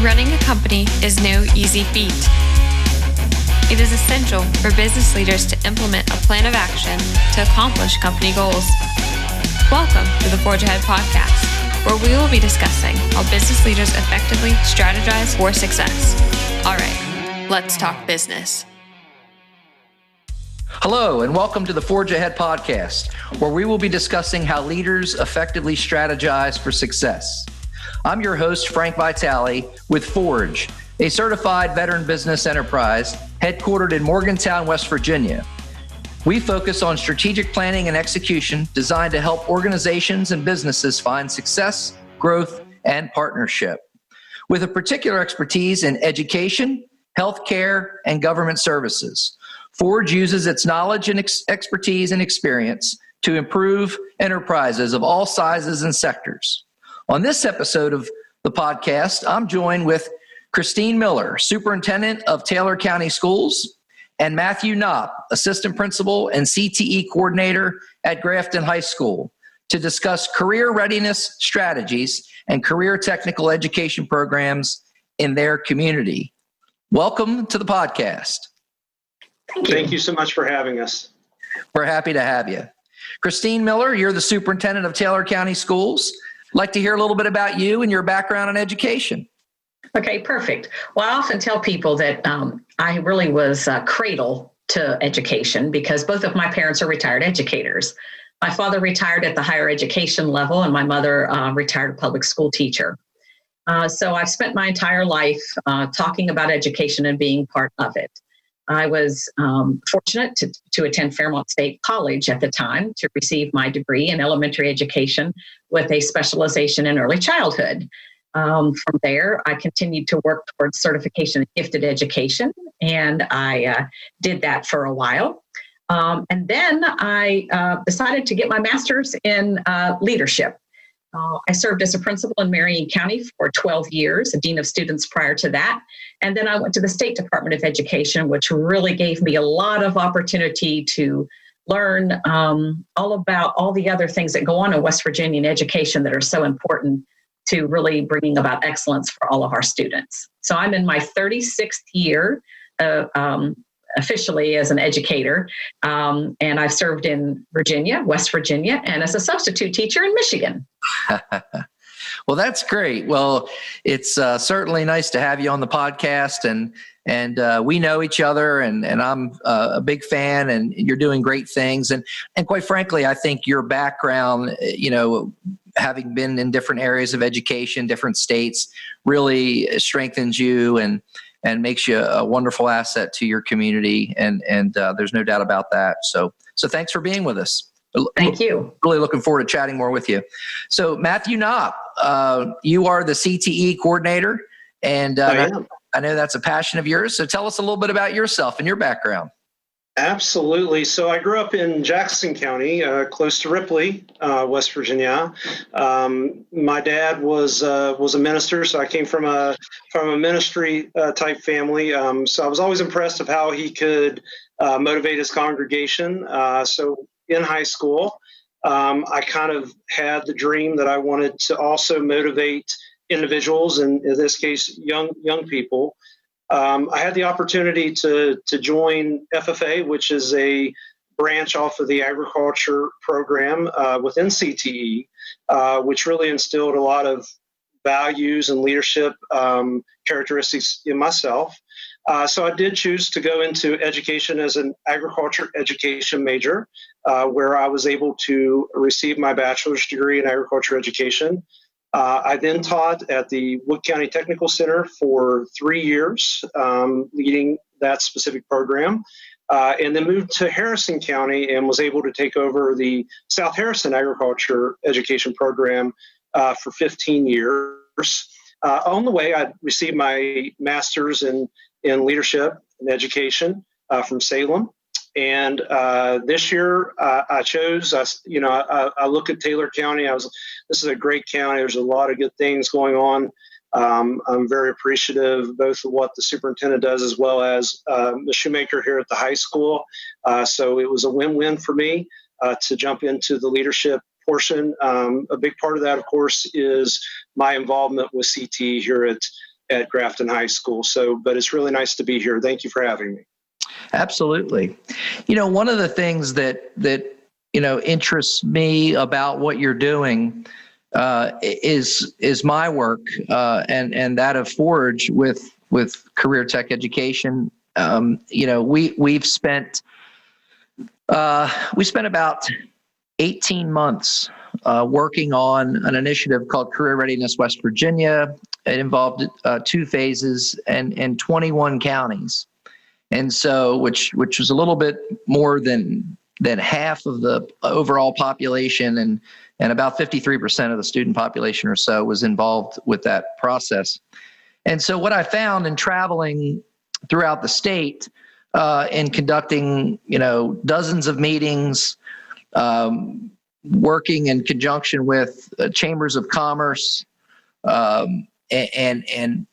Running a company is no easy feat. It is essential for business leaders to implement a plan of action to accomplish company goals. Welcome to the Forge Ahead podcast, where we will be discussing how business leaders effectively strategize for success. All right, let's talk business. Hello, and welcome to the Forge Ahead podcast, where we will be discussing how leaders effectively strategize for success. I'm your host, Frank Vitale, with Forge, a certified veteran business enterprise headquartered in Morgantown, West Virginia. We focus on strategic planning and execution designed to help organizations and businesses find success, growth, and partnership. With a particular expertise in education, healthcare, and government services, Forge uses its knowledge and expertise and experience to improve enterprises of all sizes and sectors. On this episode of the podcast, I'm joined with Christine Miller, Superintendent of Taylor County Schools, and Matthew Knopp, Assistant Principal and CTE Coordinator at Grafton High School, to discuss career readiness strategies and career technical education programs in their community. Welcome to the podcast. Thank you so much for having us. We're happy to have you. Christine Miller, you're the Superintendent of Taylor County Schools. I'd like to hear a little bit about you and your background in education. Okay, perfect. Well, I often tell people that I really was cradle to education because both of my parents are retired educators. My father retired at the higher education level and my mother retired public school teacher. So I've spent my entire life talking about education and being part of it. I was fortunate to attend Fairmont State College at the time to receive my degree in elementary education with a specialization in early childhood. From there, I continued to work towards certification in gifted education, and I did that for a while. And then I decided to get my master's in leadership. I served as a principal in Marion County for 12 years, a dean of students prior to that. And then I went to the State Department of Education, which really gave me a lot of opportunity to learn all about all the other things that go on in West Virginia in education that are so important to really bringing about excellence for all of our students. So I'm in my 36th year officially as an educator, and I've served in Virginia, West Virginia, and as a substitute teacher in Michigan. Well, that's great. Well, it's certainly nice to have you on the podcast, and we know each other, and I'm a big fan, and you're doing great things. And quite frankly, I think your background, having been in different areas of education, different states, really strengthens you and makes you a wonderful asset to your community. And there's no doubt about that. So thanks for being with us. Thank you. Really looking forward to chatting more with you. So Matthew Knopp, you are the CTE coordinator, and I know that's a passion of yours. So tell us a little bit about yourself and your background. Absolutely. So I grew up in Jackson County, close to Ripley, West Virginia. My dad was a minister, so I came from a ministry type family. So I was always impressed of how he could motivate his congregation. So in high school, I kind of had the dream that I wanted to also motivate individuals, and in this case, young people. I had the opportunity to join FFA, which is a branch off of the agriculture program within CTE, which really instilled a lot of values and leadership characteristics in myself. So I did choose to go into education as an agriculture education major, where I was able to receive my bachelor's degree in agriculture education. I then taught at the Wood County Technical Center for 3 years, leading that specific program, and then moved to Harrison County and was able to take over the South Harrison Agriculture Education Program for 15 years. On the way, I received my master's in leadership and education from Salem. And this year, I chose, I look at Taylor County. This is a great county. There's a lot of good things going on. I'm very appreciative both of what the superintendent does as well as the shoemaker here at the high school. So it was a win-win for me to jump into the leadership portion. A big part of that, of course, is my involvement with CTE here at Grafton High School. But it's really nice to be here. Thank you for having me. Absolutely. One of the things that interests me about what you're doing is my work and that of Forge with career tech education. We spent about 18 months working on an initiative called Career Readiness West Virginia. It involved 2 phases and 21 counties. And so, which was a little bit more than half of the overall population, and about 53% of the student population or so was involved with that process. And so what I found in traveling throughout the state and conducting, dozens of meetings, working in conjunction with chambers of commerce and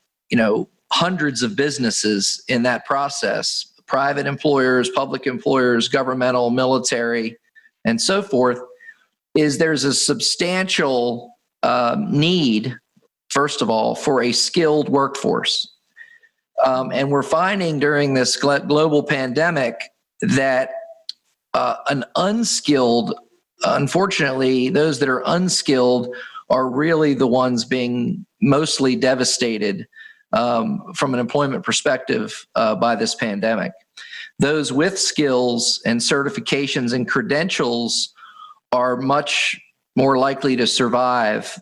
hundreds of businesses in that process, private employers, public employers, governmental, military, and so forth, is there's a substantial need, first of all, for a skilled workforce. And we're finding during this global pandemic that an unskilled, unfortunately, those that are unskilled are really the ones being mostly devastated from an employment perspective by this pandemic. Those with skills and certifications and credentials are much more likely to survive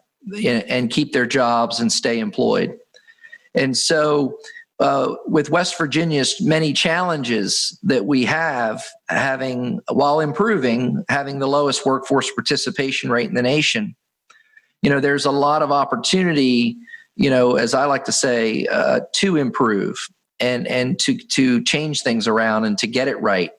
and keep their jobs and stay employed. And so with West Virginia's many challenges that we have, while improving, having the lowest workforce participation rate in the nation, there's a lot of opportunity, as I like to say, to improve and to change things around and to get it right.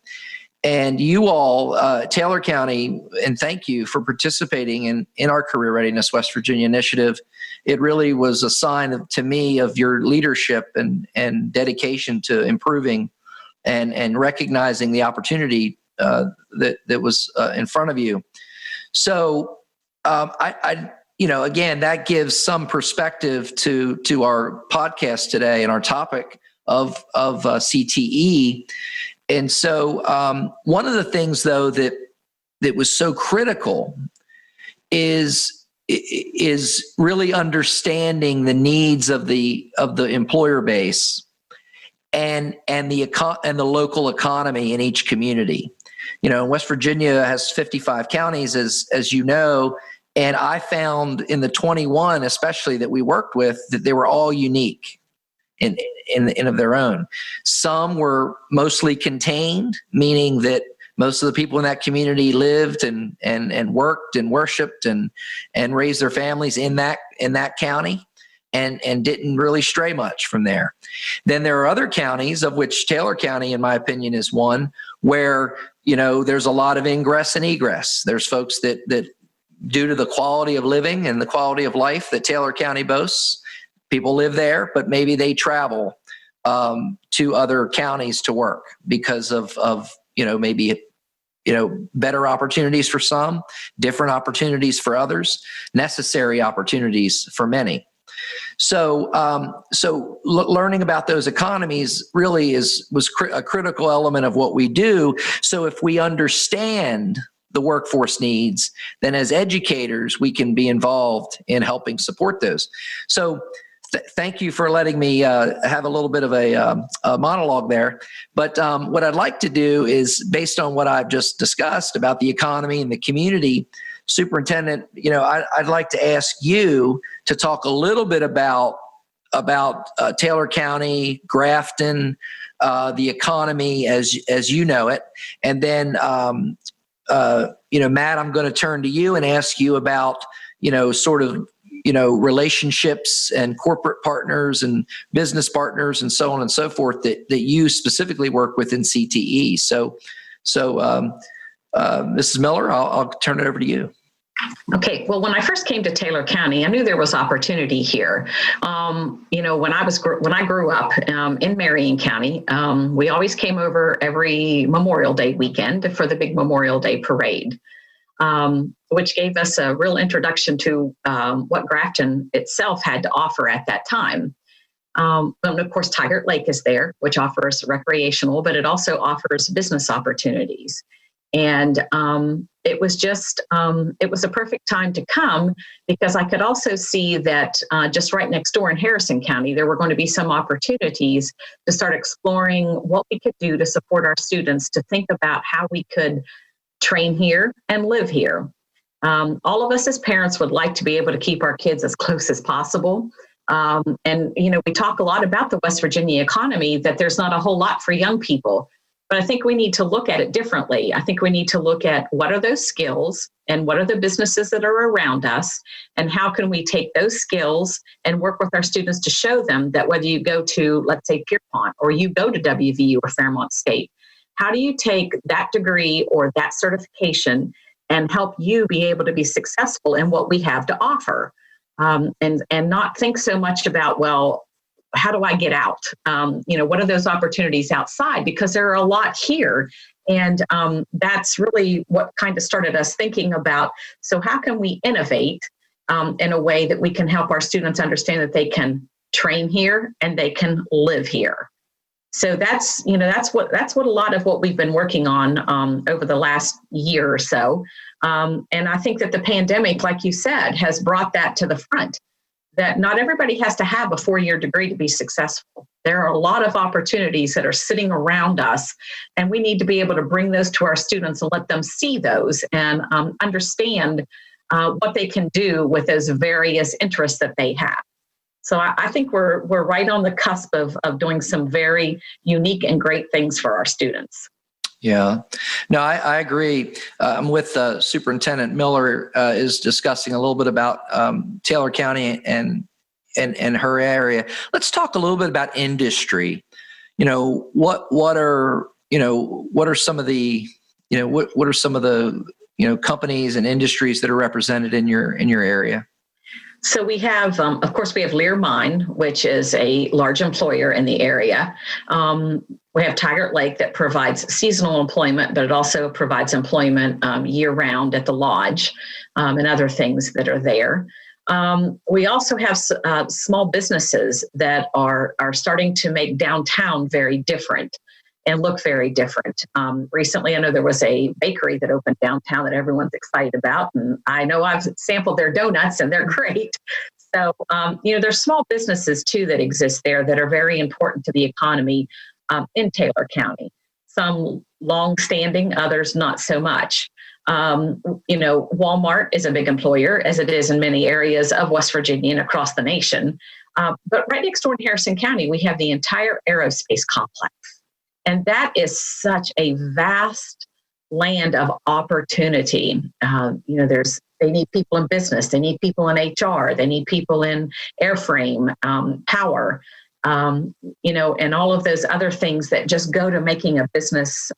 And you all, Taylor County, and thank you for participating in our Career Readiness West Virginia initiative. It really was a sign to me of your leadership and dedication to improving and recognizing the opportunity that was in front of you. So again, that gives some perspective to our podcast today and our topic of CTE. And so one of the things, though, that was so critical is really understanding the needs of the employer base and the local economy in each community. West Virginia has 55 counties, as you know, and I found in the 21, especially that we worked with, that they were all unique in of their own. Some were mostly contained, meaning that most of the people in that community lived and worked and worshiped and raised their families in that county and didn't really stray much from there. Then there are other counties, of which Taylor County, in my opinion, is one, where there's a lot of ingress and egress. There's folks that due to the quality of living and the quality of life that Taylor County boasts, people live there, but maybe they travel to other counties to work because of maybe better opportunities for some, different opportunities for others, necessary opportunities for many. So learning about those economies really was a critical element of what we do. So if we understand the workforce needs, then as educators, we can be involved in helping support those. So thank you for letting me have a little bit of a monologue there. But what I'd like to do is, based on what I've just discussed about the economy and the community, Superintendent, I'd like to ask you to talk a little bit about Taylor County, Grafton, the economy as you know it, and then Matt, I'm going to turn to you and ask you about relationships and corporate partners and business partners and so on and so forth that you specifically work with in CTE. So Mrs. Miller, I'll turn it over to you. Okay. Well, when I first came to Taylor County, I knew there was opportunity here. When I grew up in Marion County, we always came over every Memorial Day weekend for the big Memorial Day parade, which gave us a real introduction to what Grafton itself had to offer at that time. And of course, Tigert Lake is there, which offers recreational, but it also offers business opportunities. And it was it was a perfect time to come, because I could also see that just right next door in Harrison County, there were going to be some opportunities to start exploring what we could do to support our students, to think about how we could train here and live here. All of us as parents would like to be able to keep our kids as close as possible. And, we talk a lot about the West Virginia economy, that there's not a whole lot for young people. But I think we need to look at it differently. I think we need to look at what are those skills and what are the businesses that are around us, and how can we take those skills and work with our students to show them that whether you go to, let's say, Pierpont, or you go to WVU or Fairmont State, how do you take that degree or that certification and help you be able to be successful in what we have to offer? And not think so much about, well, how do I get out? What are those opportunities outside? Because there are a lot here. And that's really what kind of started us thinking about, so how can we innovate in a way that we can help our students understand that they can train here and they can live here. So that's what a lot of what we've been working on over the last year or so. And I think that the pandemic, like you said, has brought that to the front, that not everybody has to have a 4-year degree to be successful. There are a lot of opportunities that are sitting around us, and we need to be able to bring those to our students and let them see those and understand what they can do with those various interests that they have. So I think we're right on the cusp of doing some very unique and great things for our students. Yeah, no, I agree. I'm with Superintendent Miller is discussing a little bit about Taylor County and her area. Let's talk a little bit about industry. What are some of the companies and industries that are represented in your area? So we have, of course, we have Lear Mine, which is a large employer in the area. We have Tigert Lake that provides seasonal employment, but it also provides employment year-round at the lodge and other things that are there. We also have small businesses that are starting to make downtown very different and look very different. Recently, I know there was a bakery that opened downtown that everyone's excited about, and I know I've sampled their donuts and they're great. So, there's small businesses too that exist there that are very important to the economy in Taylor County. Some long-standing, others not so much. Walmart is a big employer, as it is in many areas of West Virginia and across the nation. But right next door in Harrison County, we have the entire aerospace complex. And that is such a vast land of opportunity. They need people in business, they need people in HR, they need people in airframe, power, and all of those other things that just go to making a business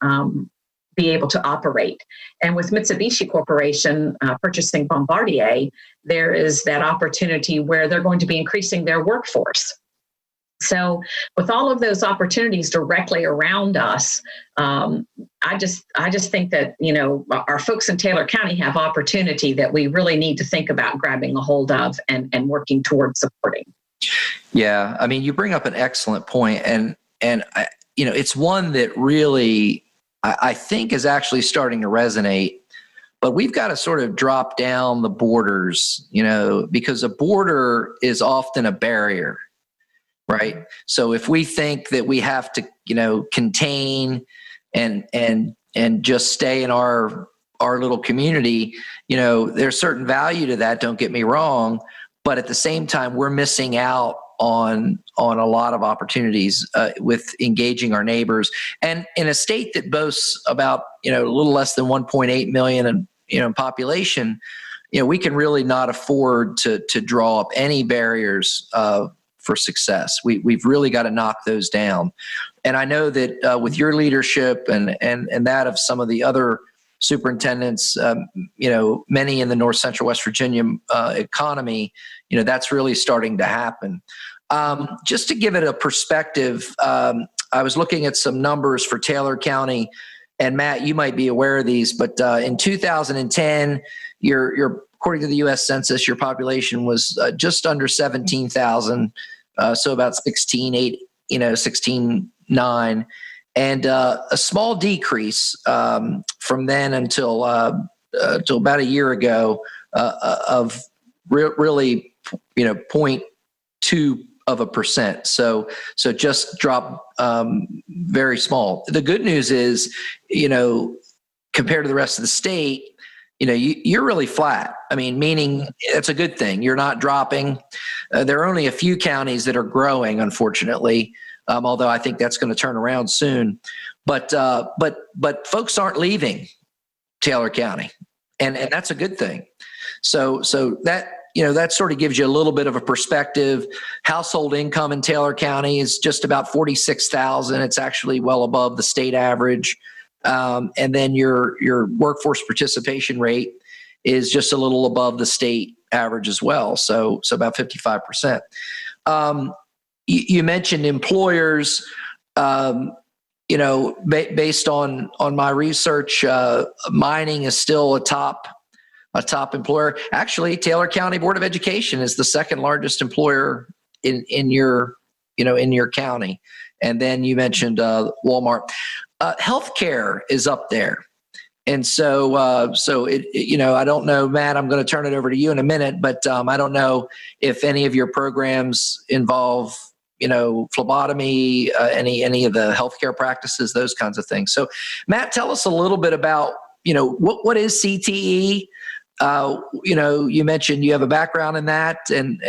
be able to operate. And with Mitsubishi Corporation purchasing Bombardier, there is that opportunity where they're going to be increasing their workforce. So with all of those opportunities directly around us, I just think that, our folks in Taylor County have opportunity that we really need to think about grabbing a hold of and working towards supporting. Yeah. I mean, you bring up an excellent point, and it's one that really, I think is actually starting to resonate, but we've got to sort of drop down the borders, because a border is often a barrier. Right. So if we think that we have to, contain and just stay in our little community, there's certain value to that. Don't get me wrong. But at the same time, we're missing out on a lot of opportunities with engaging our neighbors. And in a state that boasts about, a little less than 1.8 million in population, we can really not afford to draw up any barriers for success. We've really got to knock those down. And I know that with your leadership and that of some of the other superintendents, many in the North Central West Virginia economy, that's really starting to happen. Just to give it a perspective, I was looking at some numbers for Taylor County, and Matt, you might be aware of these, but in 2010, your according to the U.S. Census, your population was just under 17,000 So about 16.8, 16.9, and a small decrease from then until about a year ago of really 0.2%. So just dropped very small. The good news is, compared to the rest of the state, you're really flat. I mean, meaning that's a good thing. You're not dropping. There are only a few counties that are growing, unfortunately, although I think that's going to turn around soon. But folks aren't leaving Taylor County, and that's a good thing. So that that sort of gives you a little bit of a perspective. Household income in Taylor County is just about $46,000. It's actually well above the state average. And then your workforce participation rate is just a little above the state average as well. So about 55%. You mentioned employers. Based on my research, mining is still a top employer. Actually, Taylor County Board of Education is the second largest employer in your county. And then you mentioned Walmart. Healthcare is up there. And so I don't know, Matt, I'm going to turn it over to you in a minute, but I don't know if any of your programs involve, phlebotomy, any of the healthcare practices, those kinds of things. So Matt, tell us a little bit about, what is CTE? You mentioned you have a background in that, and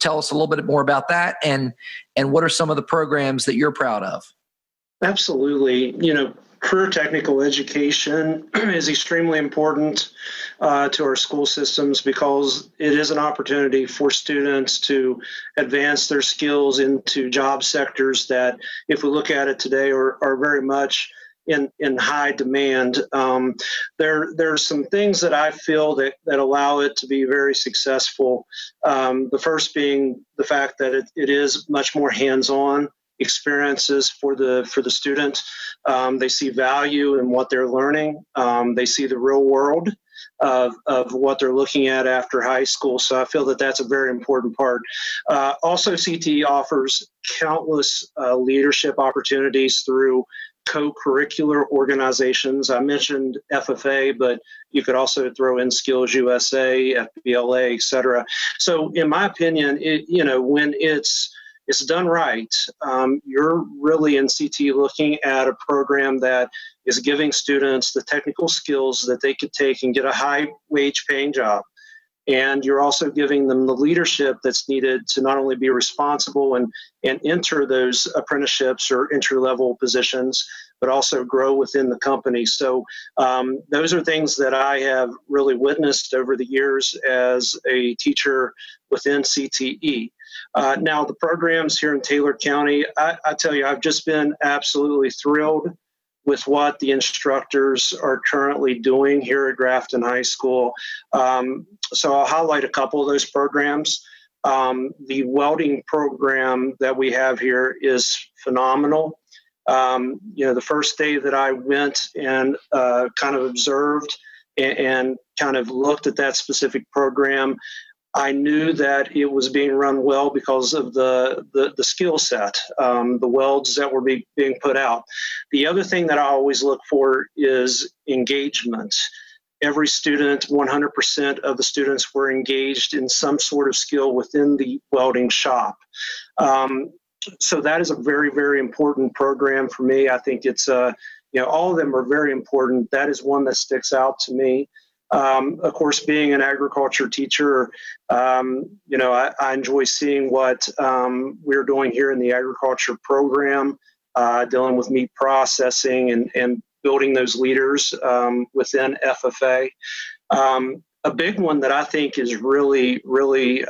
tell us a little bit more about that, and what are some of the programs that you're proud of? Absolutely. Career technical education is extremely important to our school systems because it is an opportunity for students to advance their skills into job sectors that, if we look at it today, are very much in high demand. There's some things that I feel that allow it to be very successful. The first being the fact that it is much more hands-on experiences for the student. They see value in what they're learning. They see the real world of what they're looking at after high school. So I feel that that's a very important part. Also, CTE offers countless leadership opportunities through co-curricular organizations. I mentioned FFA, but you could also throw in Skills USA, FBLA, et cetera. So in my opinion, when it's done right, you're really in CTE looking at a program that is giving students the technical skills that they could take and get a high wage paying job. And you're also giving them the leadership that's needed to not only be responsible and enter those apprenticeships or entry-level positions, but also grow within the company. So those are things that I have really witnessed over the years as a teacher within CTE. Now, the programs here in Taylor County, I tell you, I've just been absolutely thrilled with what the instructors are currently doing here at Grafton High School. So I'll highlight a couple of those programs. The welding program that we have here is phenomenal. The first day that I went and kind of observed and kind of looked at that specific program, I knew that it was being run well because of the skill set, the welds that were being put out. The other thing that I always look for is engagement. Every student, 100% of the students were engaged in some sort of skill within the welding shop. So that is a very, very important program for me. I think it's, all of them are very important. That is one that sticks out to me. Of course, being an agriculture teacher, I enjoy seeing what we're doing here in the agriculture program, dealing with meat processing and building those leaders within FFA. A big one that I think is really, really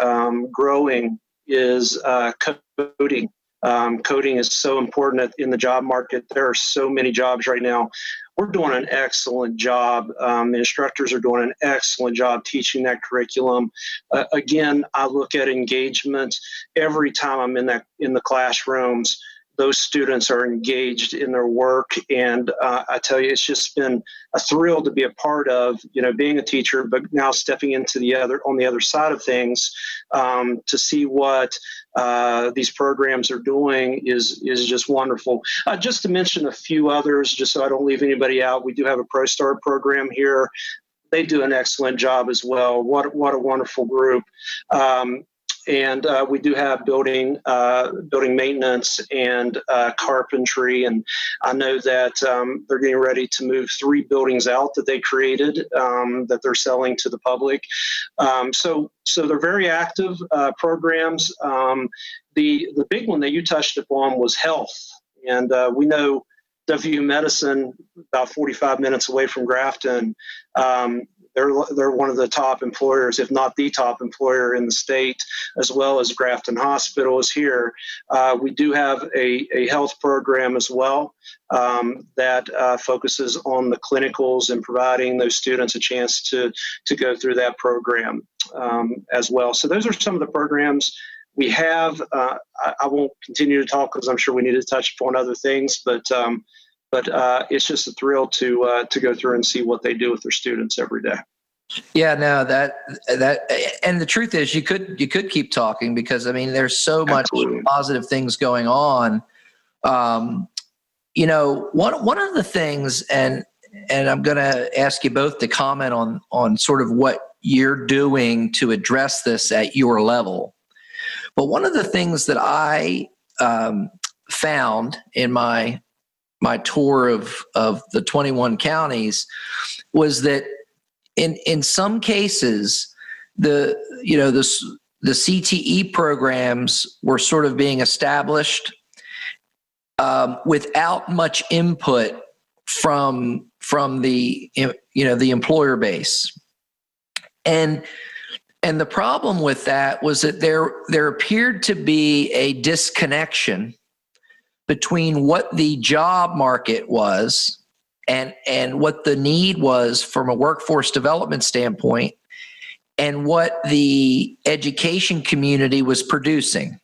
growing is coding. Coding is so important in the job market. There are so many jobs right now. We're doing an excellent job. The instructors are doing an excellent job teaching that curriculum. Again, I look at engagement every time I'm in the classrooms. those students are engaged in their work. And I tell you, it's just been a thrill to be a part of, being a teacher, but now stepping into on the other side of things, to see what these programs are doing is just wonderful. Just to mention a few others, just so I don't leave anybody out, we do have a Pro Start program here. They do an excellent job as well. What a wonderful group. And we do have building maintenance and carpentry. And I know that they're getting ready to move 3 buildings out that they created that they're selling to the public. So they're very active programs. The big one that you touched upon was health. And we know WU Medicine, about 45 minutes away from Grafton, they're one of the top employers, if not the top employer in the state, as well as Grafton Hospital is here. We do have a health program as well that focuses on the clinicals and providing those students a chance to go through that program as well. So those are some of the programs we have. I won't continue to talk because I'm sure we need to touch upon other things, but it's just a thrill to go through and see what they do with their students every day. Yeah, no, that, and the truth is, you could keep talking because there's so much positive things going on. One of the things, and I'm going to ask you both to comment on sort of what you're doing to address this at your level. But one of the things that I found in my tour of the 21 counties was that in some cases the CTE programs were sort of being established without much input from the employer base, and the problem with that was that there appeared to be a disconnection between what the job market was and what the need was from a workforce development standpoint and what the education community was producing.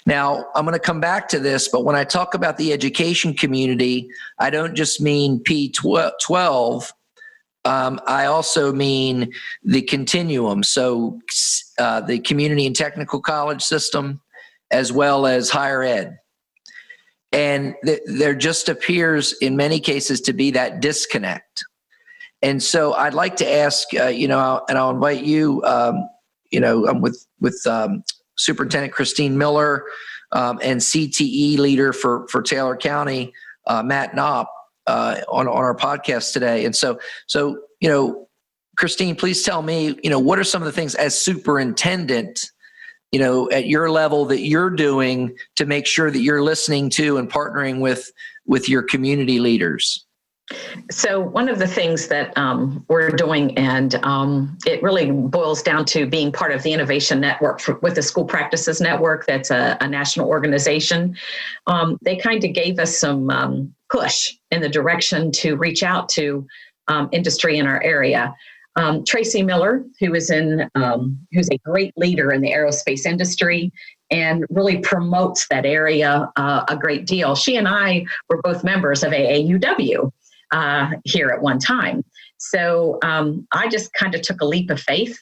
Now, I'm going to come back to this, but when I talk about the education community, I don't just mean P12. I also mean the continuum. So the community and technical college system, as well as higher ed. And there just appears in many cases to be that disconnect. And so I'd like to ask, and I'll invite you, I'm with Superintendent Christine Miller and CTE leader for Taylor County, Matt Knopp, on our podcast today. And so Christine, please tell me, what are some of the things as superintendent, at your level that you're doing to make sure that you're listening to and partnering with your community leaders? So one of the things that we're doing, and it really boils down to being part of the Innovation Network with the School Practices Network. That's a national organization. They kind of gave us some push in the direction to reach out to industry in our area. Tracy Miller, who's a great leader in the aerospace industry and really promotes that area a great deal. She and I were both members of AAUW here at one time. So I just kind of took a leap of faith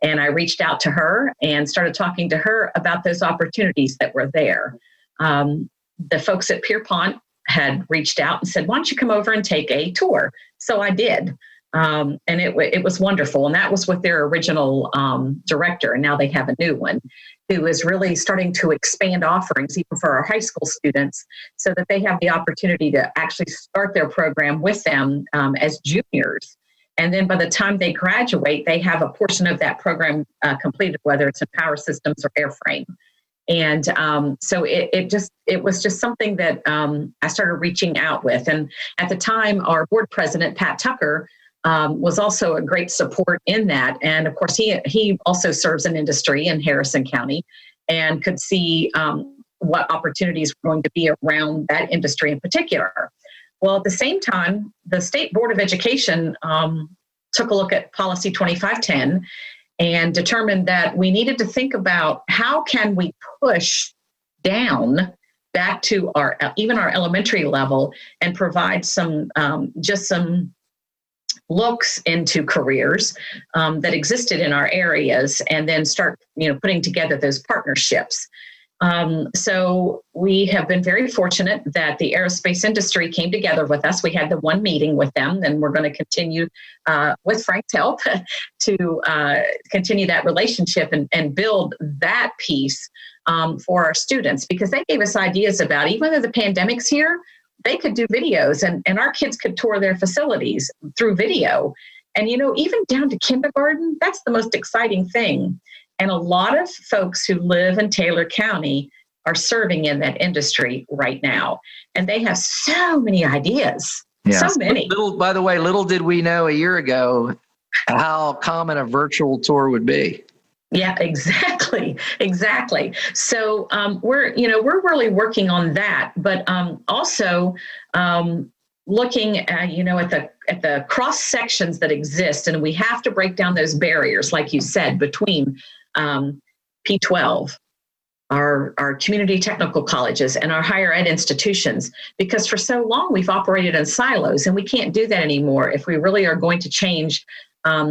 and I reached out to her and started talking to her about those opportunities that were there. The folks at Pierpont had reached out and said, why don't you come over and take a tour? So I did. And it was wonderful. And that was with their original director. And now they have a new one who is really starting to expand offerings even for our high school students so that they have the opportunity to actually start their program with them as juniors. And then by the time they graduate, they have a portion of that program completed, whether it's in power systems or airframe. And so it was just something that I started reaching out with. And at the time, our board president, Pat Tucker, was also a great support in that. And of course, he also serves in industry in Harrison County and could see what opportunities were going to be around that industry in particular. Well, at the same time, the State Board of Education took a look at Policy 2510 and determined that we needed to think about how can we push down back to even our elementary level and provide some looks into careers that existed in our areas, and then start putting together those partnerships. So we have been very fortunate that the aerospace industry came together with us. We had the one meeting with them, and we're going to continue with Frank's help to continue that relationship and build that piece for our students, because they gave us ideas about, even though the pandemic's here, they could do videos, and our kids could tour their facilities through video. And, even down to kindergarten, that's the most exciting thing. And a lot of folks who live in Taylor County are serving in that industry right now. And they have so many ideas, so many. By the way, little did we know a year ago how common a virtual tour would be. Yeah, exactly. So we're really working on that, but also looking at the cross sections that exist, and we have to break down those barriers, like you said, between P12, our community technical colleges, and our higher ed institutions, because for so long we've operated in silos, and we can't do that anymore if we really are going to change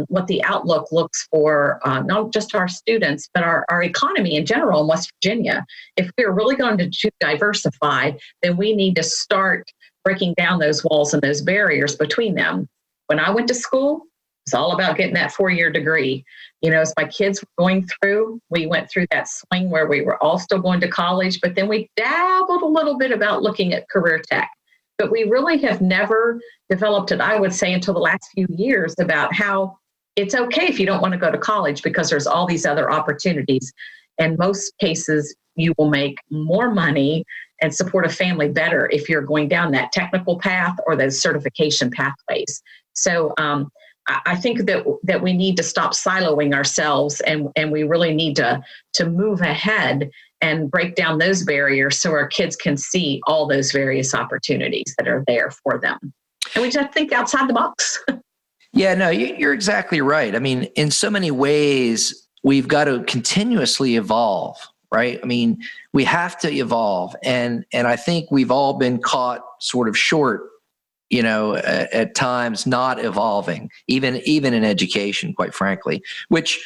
what the outlook looks for, not just our students, but our economy in general in West Virginia. If we're really going to diversify, then we need to start breaking down those walls and those barriers between them. When I went to school, it's all about getting that 4-year degree. As my kids were going through, we went through that swing where we were all still going to college, but then we dabbled a little bit about looking at career tech. But we really have never developed it, I would say, until the last few years, about how it's okay if you don't want to go to college, because there's all these other opportunities. In most cases, you will make more money and support a family better if you're going down that technical path or those certification pathways. So I think that we need to stop siloing ourselves, and we really need to move ahead and break down those barriers so our kids can see all those various opportunities that are there for them. And we just think outside the box. Yeah, no, you're exactly right. I mean, in so many ways, we've got to continuously evolve, right? I mean, we have to evolve. And I think we've all been caught sort of short, at times not evolving, even in education, quite frankly, which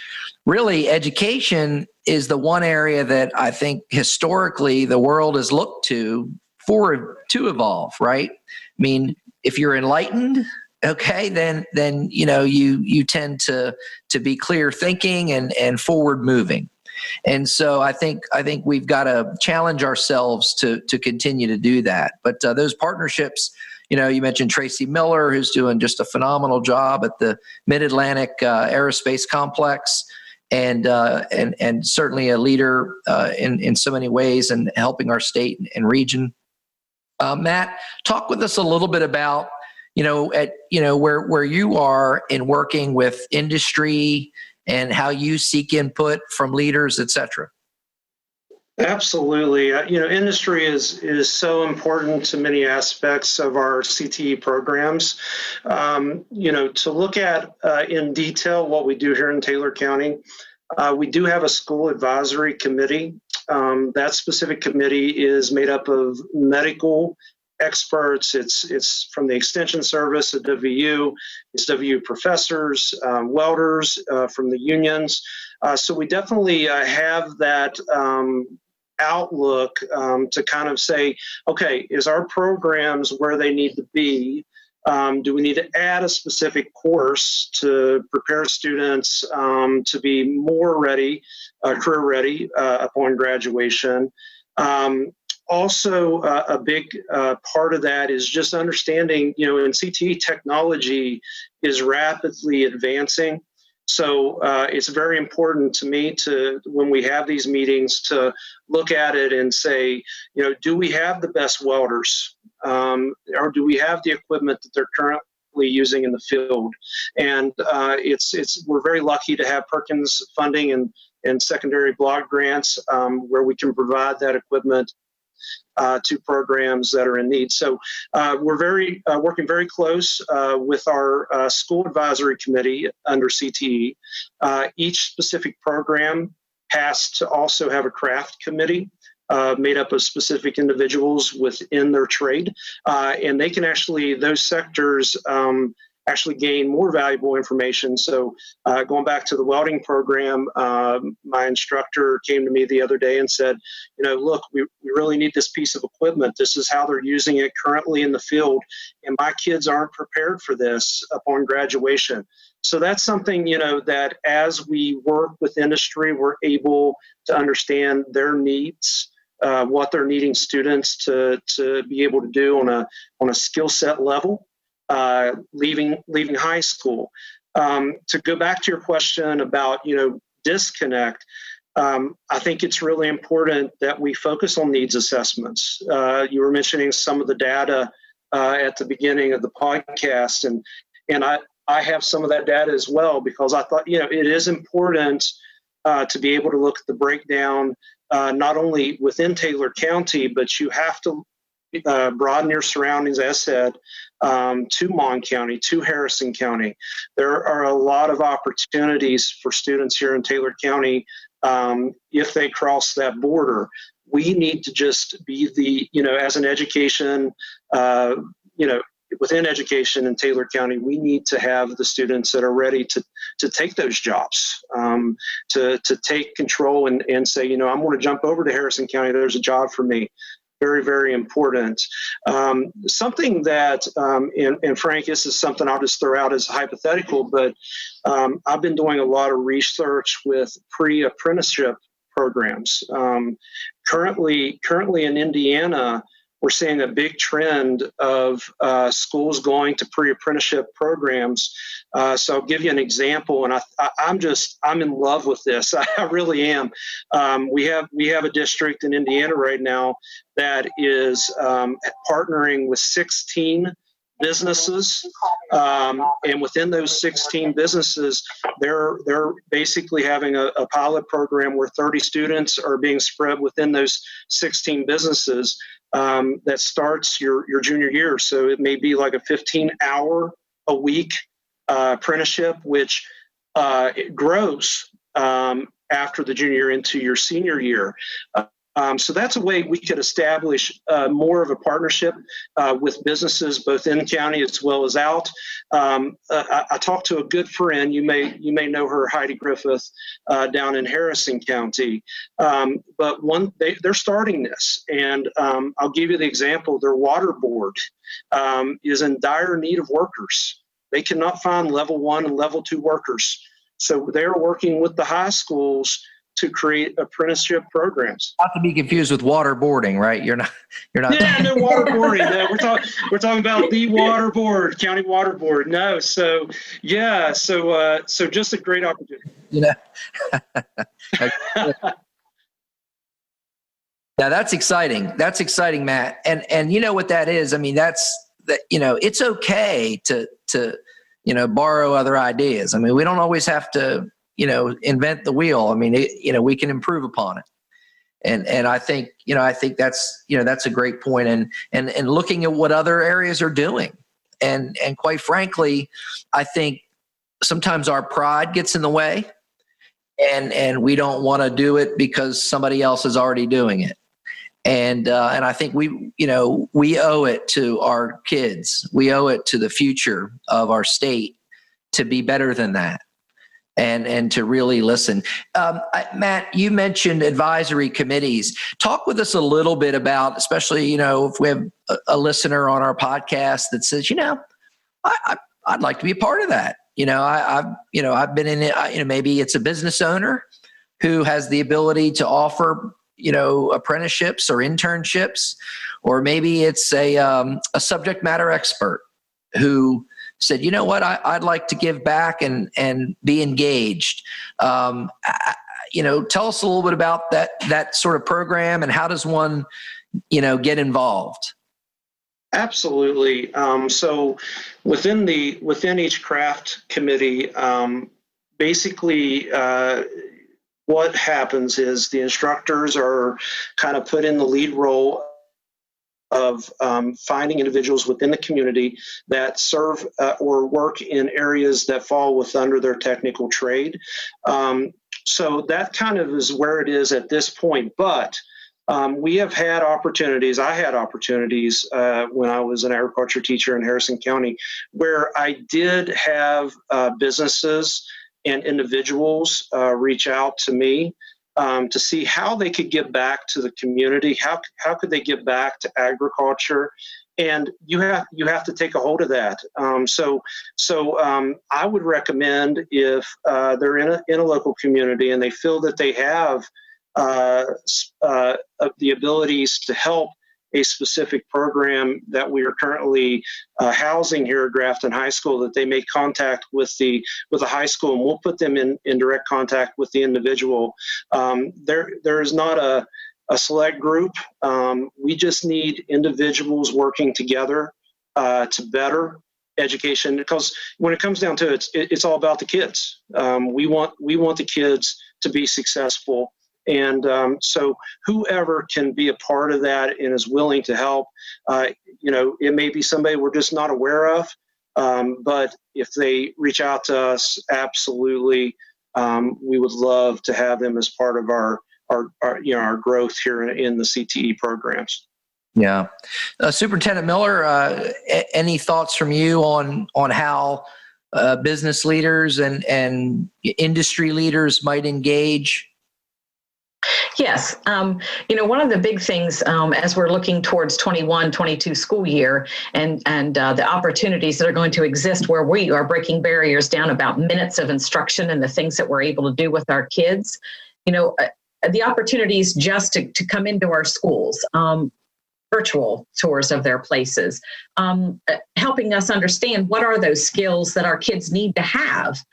really education is the one area that I think historically the world has looked to evolve, right? I mean, if you're enlightened, okay, then you tend to be clear thinking and forward moving. And so I think we've got to challenge ourselves to continue to do that. But those partnerships, you mentioned Tracy Miller, who's doing just a phenomenal job at the Mid-Atlantic Aerospace Complex, and certainly a leader in so many ways and helping our state and region. Matt, talk with us a little bit about where you are in working with industry and how you seek input from leaders, et cetera. Absolutely. Industry is so important to many aspects of our CTE programs. To look at in detail what we do here in Taylor County, we do have a school advisory committee. That specific committee is made up of medical experts. It's from the Extension Service at WVU. It's WVU professors, welders from the unions. So we definitely have that outlook to kind of say, okay, is our programs where they need to be? Do we need to add a specific course to prepare students to be more ready, career ready upon graduation? Also, a big part of that is just understanding, in CTE, technology is rapidly advancing. So it's very important to me when we have these meetings, to look at it and say, do we have the best welders? Or do we have the equipment that they're currently using in the field? And we're very lucky to have Perkins funding and secondary block grants where we can provide that equipment to programs that are in need. So we're working very close with our school advisory committee under CTE. Each specific program has to also have a craft committee made up of specific individuals within their trade, and they can actually, those sectors actually gain more valuable information. So going back to the welding program, my instructor came to me the other day and said, look, we really need this piece of equipment. This is how they're using it currently in the field, and my kids aren't prepared for this upon graduation. So that's something, that as we work with industry, we're able to understand their needs, what they're needing students to be able to do on a skill set level, leaving high school. To go back to your question about, disconnect, I think it's really important that we focus on needs assessments. You were mentioning some of the data at the beginning of the podcast, and I have some of that data as well, because I thought, it is important to be able to look at the breakdown, not only within Taylor County, but you have to broaden your surroundings, as said, to Mon County, to Harrison County. There are a lot of opportunities for students here in Taylor County if they cross that border. We need to just be as an education, within education in Taylor County, we need to have the students that are ready to take those jobs, to take control and say, I'm going to jump over to Harrison County. There's a job for me. Very, very important. Something that, and Frank, this is something I'll just throw out as a hypothetical, but I've been doing a lot of research with pre-apprenticeship programs. Currently in Indiana, we're seeing a big trend of schools going to pre-apprenticeship programs. So I'll give you an example, and I'm in love with this. I really am. We have a district in Indiana right now that is partnering with 16 businesses, and within those 16 businesses, they're basically having a pilot program where 30 students are being spread within those 16 businesses. That starts your junior year. So it may be like a 15-hour a week apprenticeship, which it grows after the junior year into your senior year. So that's a way we could establish more of a partnership with businesses both in county as well as out. I talked to a good friend, you may know her, Heidi Griffith, down in Harrison County. But they're starting this, and I'll give you the example. Their water board is in dire need of workers. They cannot find level 1 and level 2 workers. So they're working with the high schools to create apprenticeship programs. Not to be confused with waterboarding, right? You're not. Yeah, no waterboarding. No, we're talking about the water board, county water board. No, so yeah, so just a great opportunity. Yeah, that's exciting. That's exciting, Matt. And you know what that is? I mean, it's okay to borrow other ideas. I mean, we don't always have to invent the wheel. I mean, we can improve upon it. And I think that's a great point. And looking at what other areas are doing. And quite frankly, I think sometimes our pride gets in the way and we don't want to do it because somebody else is already doing it. And I think we owe it to our kids. We owe it to the future of our state to be better than that. And to really listen. Matt, you mentioned advisory committees. Talk with us a little bit about, especially, if we have a listener on our podcast that says, I'd like to be a part of that. I've been in it, maybe it's a business owner who has the ability to offer, apprenticeships or internships, or maybe it's a subject matter expert who said, you know what, I'd like to give back and be engaged. Tell us a little bit about that sort of program and how does one, get involved? Absolutely. So within each craft committee, basically what happens is the instructors are kind of put in the lead role of finding individuals within the community that serve or work in areas that fall under their technical trade. So that kind of is where it is at this point. But We have had opportunities. I had opportunities when I was an agriculture teacher in Harrison County, where I did have businesses and individuals reach out to me to see how they could give back to the community. How could they give back to agriculture? And you have to take a hold of that. So I would recommend, if they're in a local community and they feel that they have the abilities to help a specific program that we are currently housing here at Grafton High School, that they make contact with the high school, and we'll put them in direct contact with the individual. There is not a select group. We just need individuals working together to better education, because when it comes down to it, it's all about the kids. We want the kids to be successful. And so whoever can be a part of that and is willing to help, it may be somebody we're just not aware of, but if they reach out to us, absolutely, we would love to have them as part of our growth here in the CTE programs. Yeah. Superintendent Miller, any thoughts from you on how business leaders and industry leaders might engage? Yes. One of the big things as we're looking towards 21-22 school year and the opportunities that are going to exist where we are breaking barriers down about minutes of instruction and the things that we're able to do with our kids, the opportunities just to come into our schools, virtual tours of their places, helping us understand what are those skills that our kids need to have.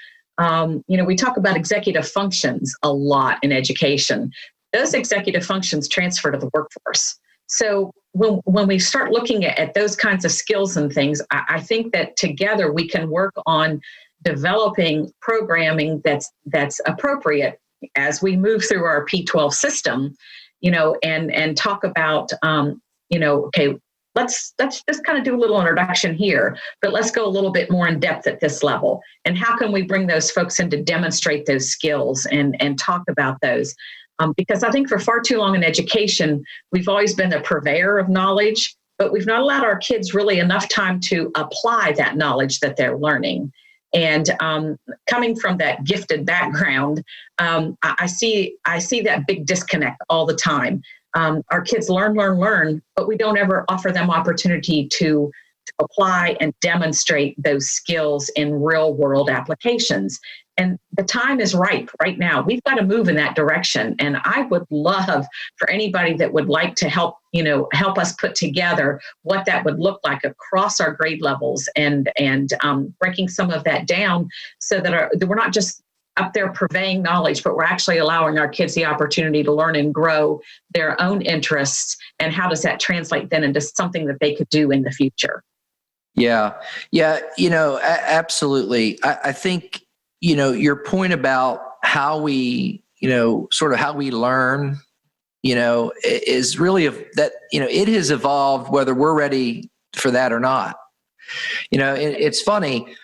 We talk about executive functions a lot in education. Those executive functions transfer to the workforce. So when we start looking at those kinds of skills and things, I think that together we can work on developing programming that's appropriate as we move through our P12 system, and talk about, okay, let's just kind of do a little introduction here, but let's go a little bit more in depth at this level. And how can we bring those folks in to demonstrate those skills and talk about those? Because I think for far too long in education, we've always been the purveyor of knowledge, but we've not allowed our kids really enough time to apply that knowledge that they're learning. And coming from that gifted background, I see that big disconnect all the time. Our kids learn, but we don't ever offer them opportunity to apply and demonstrate those skills in real world applications. And the time is ripe right now. We've got to move in that direction. And I would love for anybody that would like to help us put together what that would look like across our grade levels and breaking some of that down so that we're not just up there purveying knowledge, but we're actually allowing our kids the opportunity to learn and grow their own interests. And how does that translate then into something that they could do in the future? Yeah, absolutely. I think, your point about how we, how we learn, is really that, it has evolved whether we're ready for that or not. It's funny.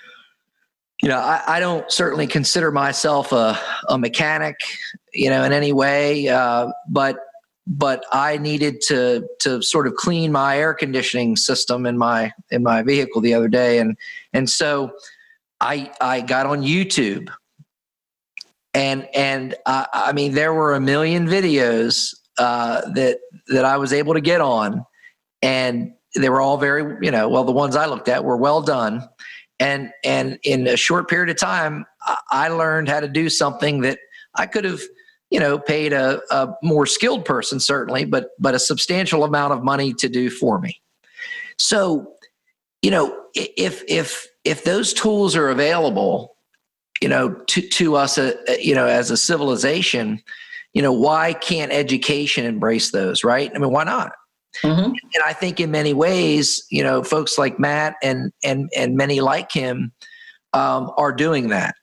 I don't certainly consider myself a mechanic, in any way, but I needed to sort of clean my air conditioning system in my vehicle the other day, and so I got on YouTube, and I mean there were a million videos that I was able to get on, and they were all very the ones I looked at were well done. And in a short period of time, I learned how to do something that I could have, paid a more skilled person, certainly, but a substantial amount of money to do for me. So, if those tools are available, to us, as a civilization, why can't education embrace those, right? I mean, why not? Mm-hmm. And I think in many ways, folks like Matt and many like him are doing that.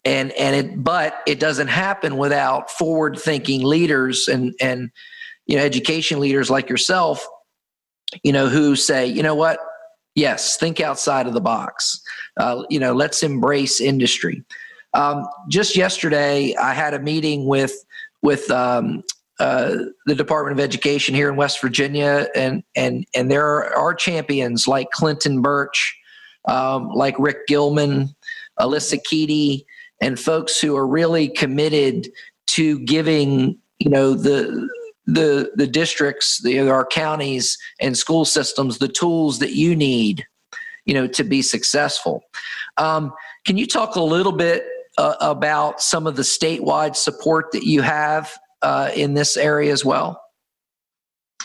But it doesn't happen without forward-thinking leaders and education leaders like yourself, who say, what? Yes, think outside of the box. Let's embrace industry. Just yesterday, I had a meeting with the Department of Education here in West Virginia, and there are champions like Clinton Birch, like Rick Gilman, Alyssa Keedy, and folks who are really committed to giving, the districts, our counties and school systems the tools that you need, to be successful. Can you talk a little bit about some of the statewide support that you have in this area as well?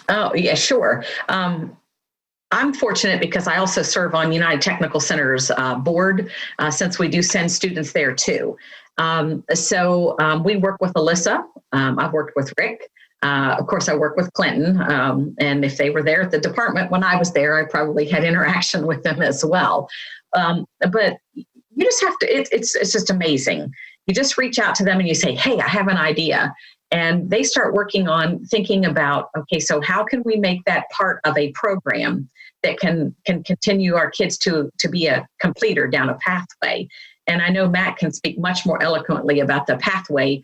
Oh, yeah, sure. I'm fortunate because I also serve on United Technical Center's board, since we do send students there too. So we work with Alyssa. I've worked with Rick. Of course, I work with Clinton. And if they were there at the department when I was there, I probably had interaction with them as well. But you just have to, it's just amazing. You just reach out to them and you say, hey, I have an idea. And they start working on thinking about, okay, so how can we make that part of a program that can continue our kids to be a completer down a pathway? And I know Matt can speak much more eloquently about the pathway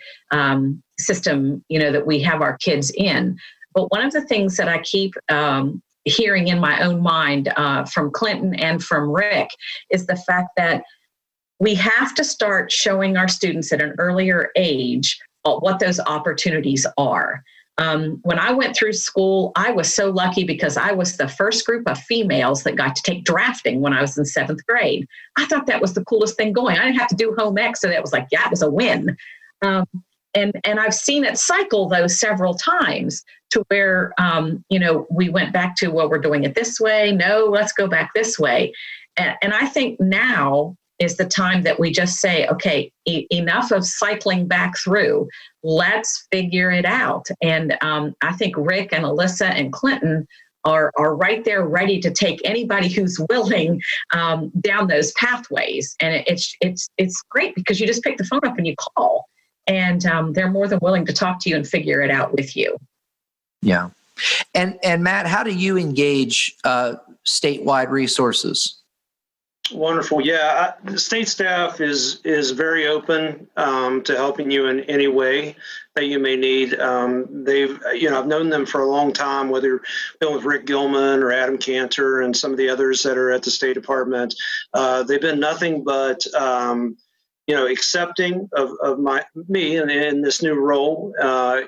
system, that we have our kids in. But one of the things that I keep hearing in my own mind from Clinton and from Rick is the fact that we have to start showing our students at an earlier age what those opportunities are. When I went through school, I was so lucky because I was the first group of females that got to take drafting when I was in 7th grade. I thought that was the coolest thing going. I didn't have to do home ec, so that was like, yeah, it was a win. And I've seen it cycle though several times to where, we went back to, well, we're doing it this way. No, let's go back this way. And I think now is the time that we just say, okay, enough of cycling back through. Let's figure it out. And I think Rick and Alyssa and Clinton are right there ready to take anybody who's willing down those pathways. And it's great because you just pick the phone up and you call, and they're more than willing to talk to you and figure it out with you. Yeah. And Matt, how do you engage statewide resources? Wonderful. Yeah, the state staff is very open to helping you in any way that you may need. I've known them for a long time, whether you're dealing with Rick Gilman or Adam Cantor and some of the others that are at the State Department. They've been nothing but accepting of me in this new role.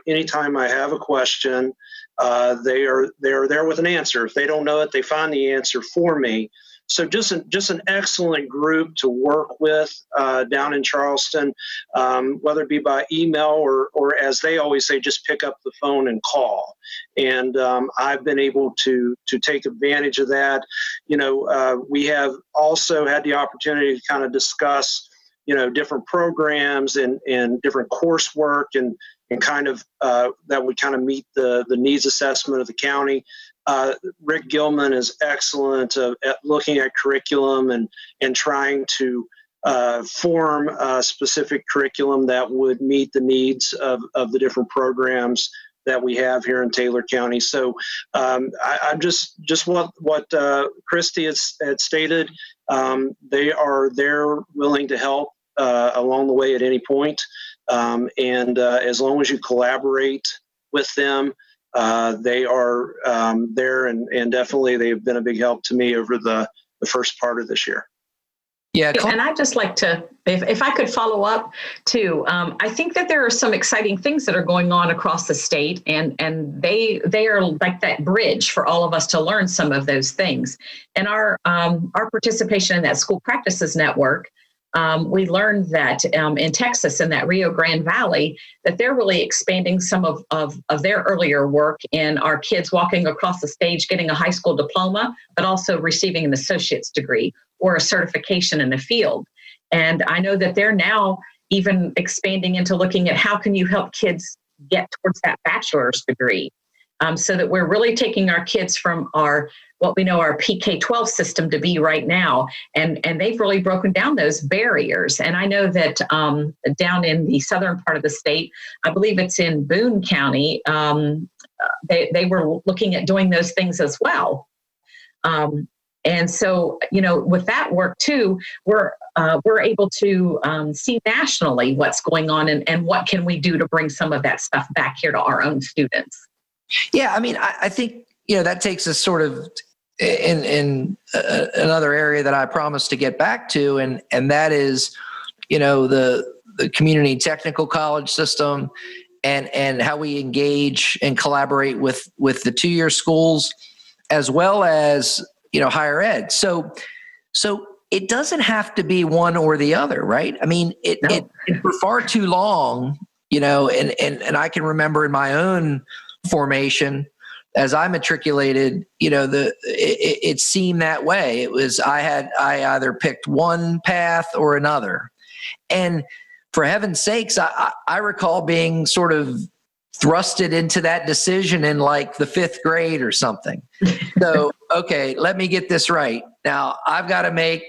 Anytime I have a question, they are there with an answer. If they don't know it, they find the answer for me. So just an excellent group to work with down in Charleston, whether it be by email or as they always say, just pick up the phone and call. And I've been able to take advantage of that. We have also had the opportunity to kind of discuss, different programs and different coursework and kind of that would kind of meet the needs assessment of the county. Rick Gilman is excellent at looking at curriculum and trying to form a specific curriculum that would meet the needs of the different programs that we have here in Taylor County. So I'm just what Christy had stated. They're willing to help along the way at any point. And as long as you collaborate with them, they are there, and definitely they've been a big help to me over the first part of this year. Yeah, and I'd just like to, if I could follow up too, I think that there are some exciting things that are going on across the state, and they are like that bridge for all of us to learn some of those things. And our participation in that school practices network, we learned that in Texas, in that Rio Grande Valley, that they're really expanding some of their earlier work in our kids walking across the stage, getting a high school diploma, but also receiving an associate's degree or a certification in the field. And I know that they're now even expanding into looking at how can you help kids get towards that bachelor's degree, so that we're really taking our kids from what we know our PK-12 system to be right now. And they've really broken down those barriers. And I know that down in the southern part of the state, I believe it's in Boone County, they were looking at doing those things as well. And so, with that work too, we're able to see nationally what's going on and what can we do to bring some of that stuff back here to our own students. Yeah, I mean, I think, that takes us sort of in another area that I promised to get back to, and that is, the community technical college system and how we engage and collaborate with the 2-year schools as well as, higher ed. So it doesn't have to be one or the other, right? I mean, it for far too long, and I can remember in my own formation as I matriculated, it seemed that way. It was, I either picked one path or another. And for heaven's sakes, I recall being sort of thrusted into that decision in like the 5th grade or something. So, okay, let me get this right. Now I've got to make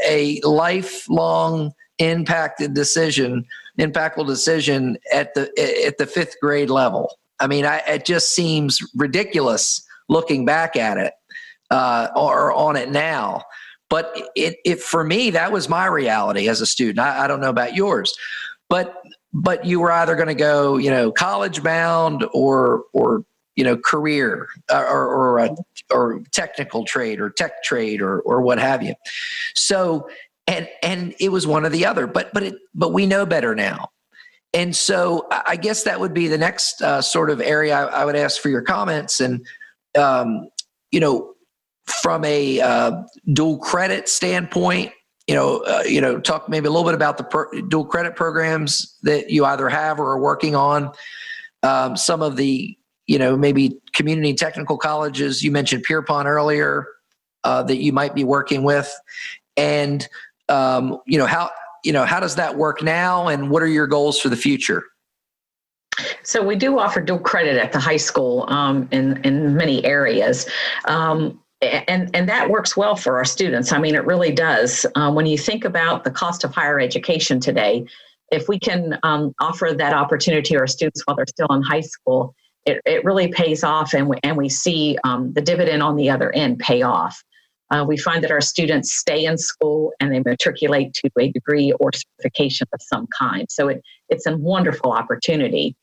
a lifelong impactful decision at the 5th grade level. I mean, it just seems ridiculous looking back at it or on it now. But it for me, that was my reality as a student. I don't know about yours, but you were either going to go, college bound or career or technical trade or tech trade or what have you. So and it was one or the other. But we know better now. And so I guess that would be the next sort of area I would ask for your comments. And, from a dual credit standpoint, talk maybe a little bit about the dual credit programs that you either have or are working on. Some of the, maybe community technical colleges, you mentioned Pierpont earlier, that you might be working with. And, how does that work now, and what are your goals for the future? So we do offer dual credit at the high school in many areas. And that works well for our students. I mean, it really does. When you think about the cost of higher education today, if we can offer that opportunity to our students while they're still in high school, it really pays off, and we see the dividend on the other end pay off. We find that our students stay in school and they matriculate to a degree or certification of some kind. So it's a wonderful opportunity.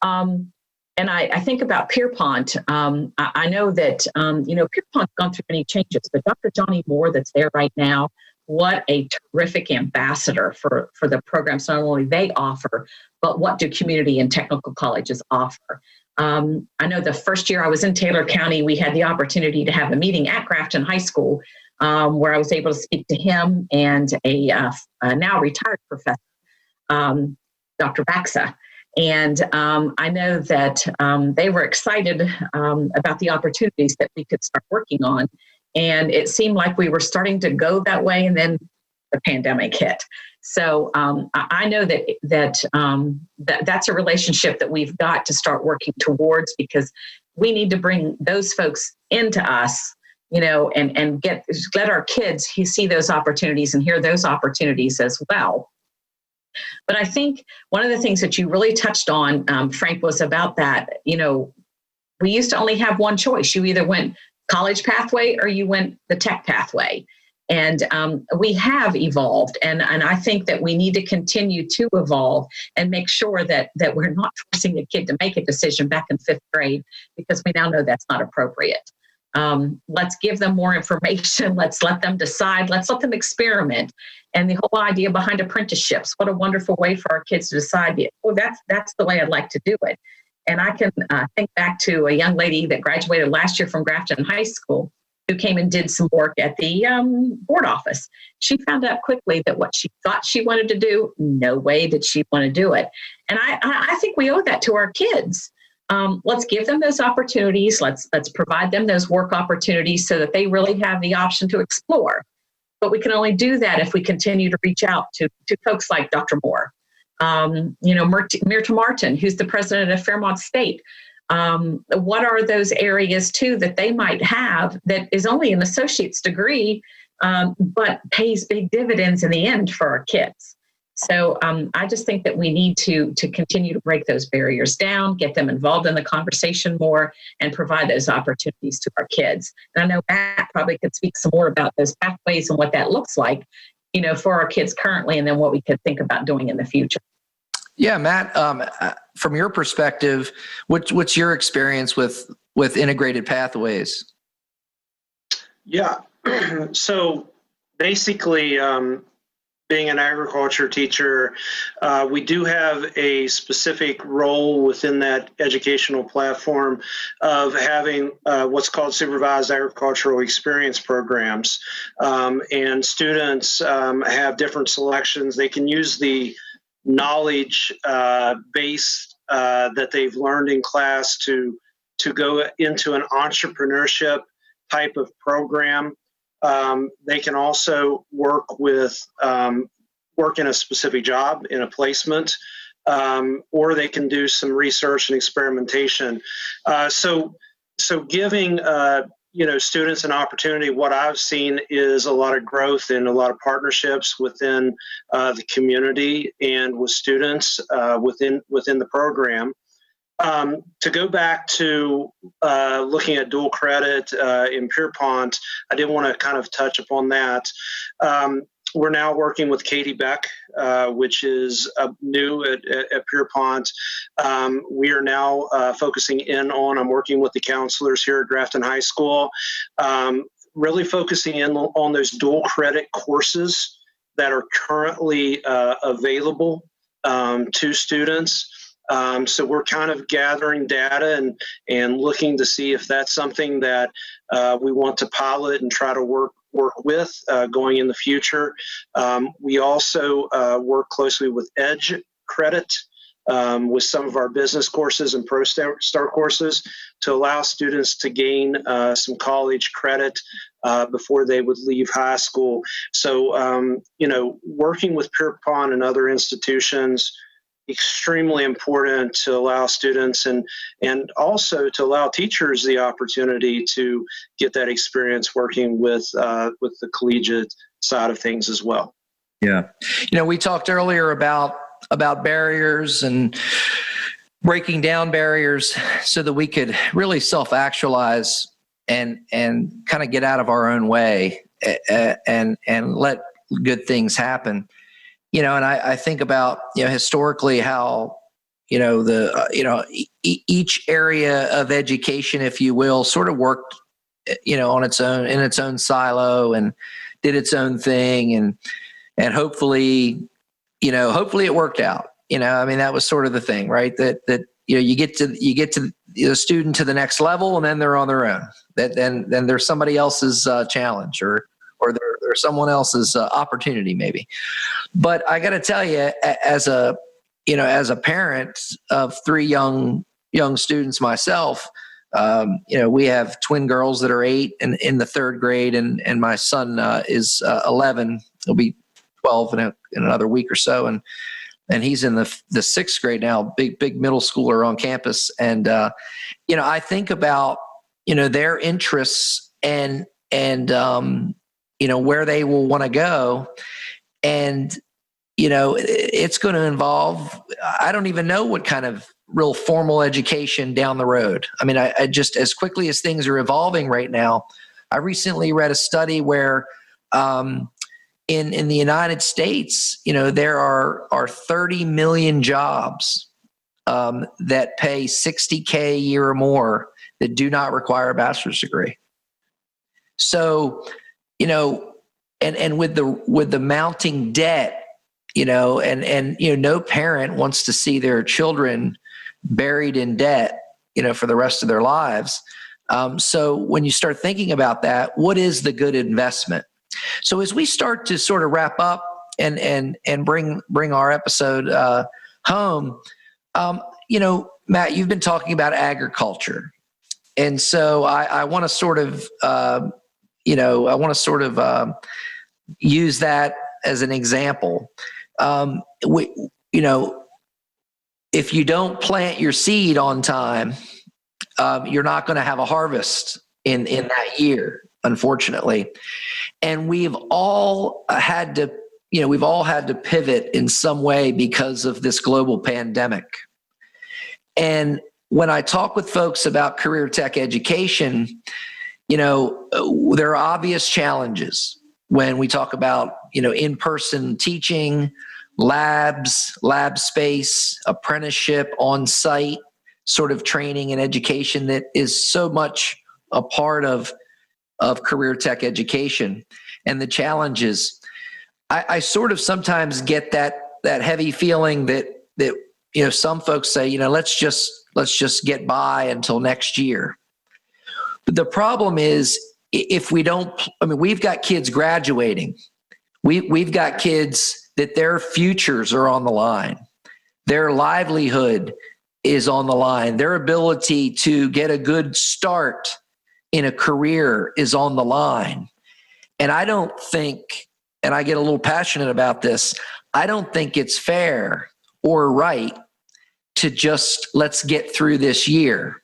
And I think about Pierpont. I know that, Pierpont's gone through many changes, but Dr. Johnny Moore that's there right now, what a terrific ambassador for the programs not only they offer, but what do community and technical colleges offer. I know the first year I was in Taylor County, we had the opportunity to have a meeting at Grafton High School where I was able to speak to him and a now retired professor, Dr. Baxa. And I know that they were excited about the opportunities that we could start working on. And it seemed like we were starting to go that way, and then the pandemic hit. So I know that's a relationship that we've got to start working towards, because we need to bring those folks into us, and let our kids see those opportunities and hear those opportunities as well. But I think one of the things that you really touched on, Frank, was about that, we used to only have one choice. You either went college pathway or you went the tech pathway. And we have evolved. And I think that we need to continue to evolve and make sure that we're not forcing a kid to make a decision back in 5th grade, because we now know that's not appropriate. Let's give them more information. Let's let them decide. Let's let them experiment. And the whole idea behind apprenticeships, what a wonderful way for our kids to decide, oh, that's the way I'd like to do it. And I can think back to a young lady that graduated last year from Grafton High School, who came and did some work at the board office. She found out quickly that what she thought she wanted to do, no way did she want to do it. And I think we owe that to our kids. Let's give them those opportunities. Let's provide them those work opportunities so that they really have the option to explore. But we can only do that if we continue to reach out to folks like Dr. Moore, Myrta Martin, who's the president of Fairmont State. What are those areas too that they might have that is only an associate's degree, but pays big dividends in the end for our kids? So I just think that we need to continue to break those barriers down, get them involved in the conversation more, and provide those opportunities to our kids. And I know Matt probably could speak some more about those pathways and what that looks like, for our kids currently, and then what we could think about doing in the future. Yeah, Matt, from your perspective, what's your experience with integrated pathways? Yeah, so basically, being an agriculture teacher, we do have a specific role within that educational platform of having what's called supervised agricultural experience programs. And students have different selections. They can use the knowledge base that they've learned in class to go into an entrepreneurship type of program. They can also work in a specific job in a placement, or they can do some research and experimentation. So giving students an opportunity, what I've seen is a lot of growth and a lot of partnerships within the community and with students within the program. To go back to looking at dual credit in Pierpont, I did want to kind of touch upon that. We're now working with Katie Beck, which is new at Pierpont. We are now focusing in on, I'm working with the counselors here at Grafton High School, really focusing in on those dual credit courses that are currently available to students. So we're kind of gathering data and looking to see if that's something that we want to pilot and try to work with going in the future. We also work closely with Edge Credit with some of our business courses and Pro Start courses to allow students to gain some college credit before they would leave high school. So, working with Pierpont and other institutions, extremely important to allow students and also to allow teachers the opportunity to get that experience working with the collegiate side of things as well. Yeah. We talked earlier about barriers and breaking down barriers so that we could really self-actualize and kind of get out of our own way and let good things happen. And I think about, historically how, each area of education, if you will, sort of worked, on its own, in its own silo and did its own thing. And hopefully it worked out. That was sort of the thing, right? That you get to the student to the next level and then they're on their own. Then there's somebody else's challenge or there's someone else's opportunity maybe. But I got to tell you, as a parent of three young students myself, we have twin girls that are 8 and in the 3rd grade, and my son is 11. He'll be 12 in another week or so, and he's in the 6th grade now. Big middle schooler on campus, and I think about their interests and where they will want to go. And, it's going to involve, I don't even know what kind of real formal education down the road. I just, as quickly as things are evolving right now, I recently read a study where in the United States, there are 30 million jobs that pay $60K a year or more that do not require a bachelor's degree. So, and with the mounting debt, no parent wants to see their children buried in debt, for the rest of their lives. So when you start thinking about that, what is the good investment? So as we start to sort of wrap up and bring our episode home, Matt, you've been talking about agriculture, and so I want to sort of use that as an example. If you don't plant your seed on time, you're not going to have a harvest in that year, unfortunately. And we've all had to we've all had to pivot in some way because of this global pandemic. And when I talk with folks about career tech education, there are obvious challenges when we talk about, in-person teaching, labs, lab space, apprenticeship, on-site sort of training and education that is so much a part of career tech education. And the challenges, I sort of sometimes get that heavy feeling that some folks say, let's just get by until next year. But the problem is, if we don't, we've got kids graduating. We've got kids that their futures are on the line. Their livelihood is on the line. Their ability to get a good start in a career is on the line. And I don't think, and I get a little passionate about this, I don't think it's fair or right to just let's get through this year.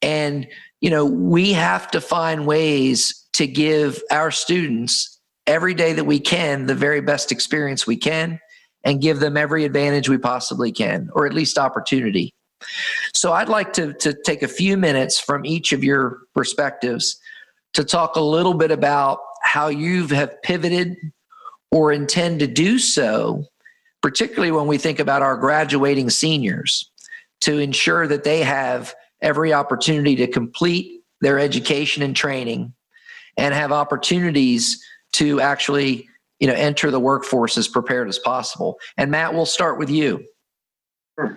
And, we have to find ways to give our students every day that we can the very best experience we can and give them every advantage we possibly can, or at least opportunity. So I'd like to take a few minutes from each of your perspectives to talk a little bit about how you have pivoted or intend to do so, particularly when we think about our graduating seniors, to ensure that they have every opportunity to complete their education and training and have opportunities to actually, enter the workforce as prepared as possible. And Matt, we'll start with you.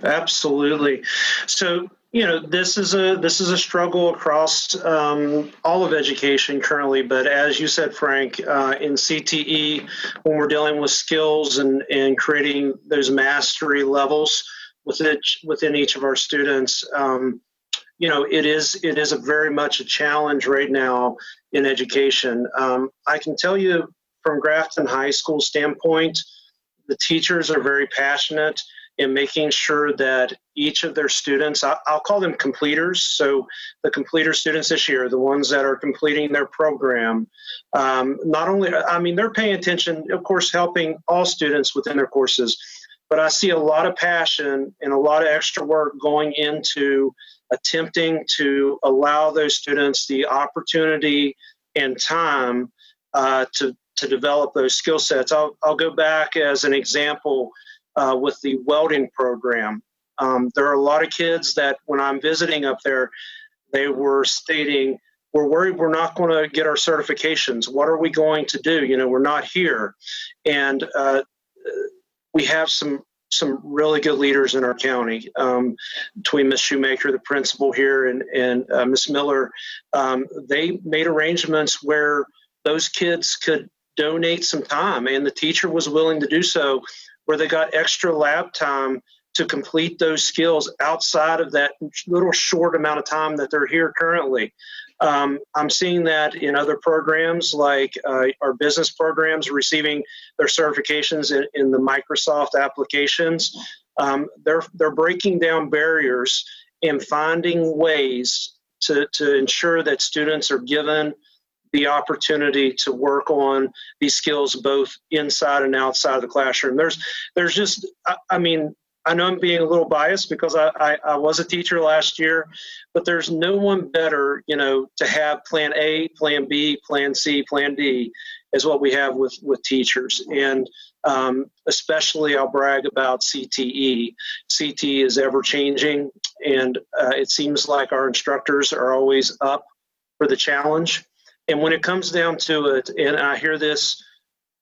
Absolutely. So, this is a struggle across all of education currently. But as you said, Frank, in CTE, when we're dealing with skills and creating those mastery levels within each of our students, it is a very much a challenge right now in education. I can tell you from Grafton High School standpoint, the teachers are very passionate in making sure that each of their students, I'll call them completers. So the completer students this year, the ones that are completing their program, not only, they're paying attention, of course, helping all students within their courses, but I see a lot of passion and a lot of extra work going into attempting to allow those students the opportunity and time to develop those skill sets. I'll go back as an example with the welding program. There are a lot of kids that when I'm visiting up there, they were stating, we're worried we're not going to get our certifications. What are we going to do? We're not here. And we have some really good leaders in our county, between Ms. Shoemaker, the principal here, and Ms. Miller. They made arrangements where those kids could donate some time, and the teacher was willing to do so, where they got extra lab time to complete those skills outside of that little short amount of time that they're here currently. I'm seeing that in other programs, like our business programs receiving their certifications in the Microsoft applications. They're breaking down barriers and finding ways to ensure that students are given the opportunity to work on these skills both inside and outside of the classroom. There's just, I know I'm being a little biased because I was a teacher last year, but there's no one better, to have plan A, plan B, plan C, plan D is what we have with teachers. And especially I'll brag about CTE. CTE is ever changing, and it seems like our instructors are always up for the challenge. And when it comes down to it, and I hear this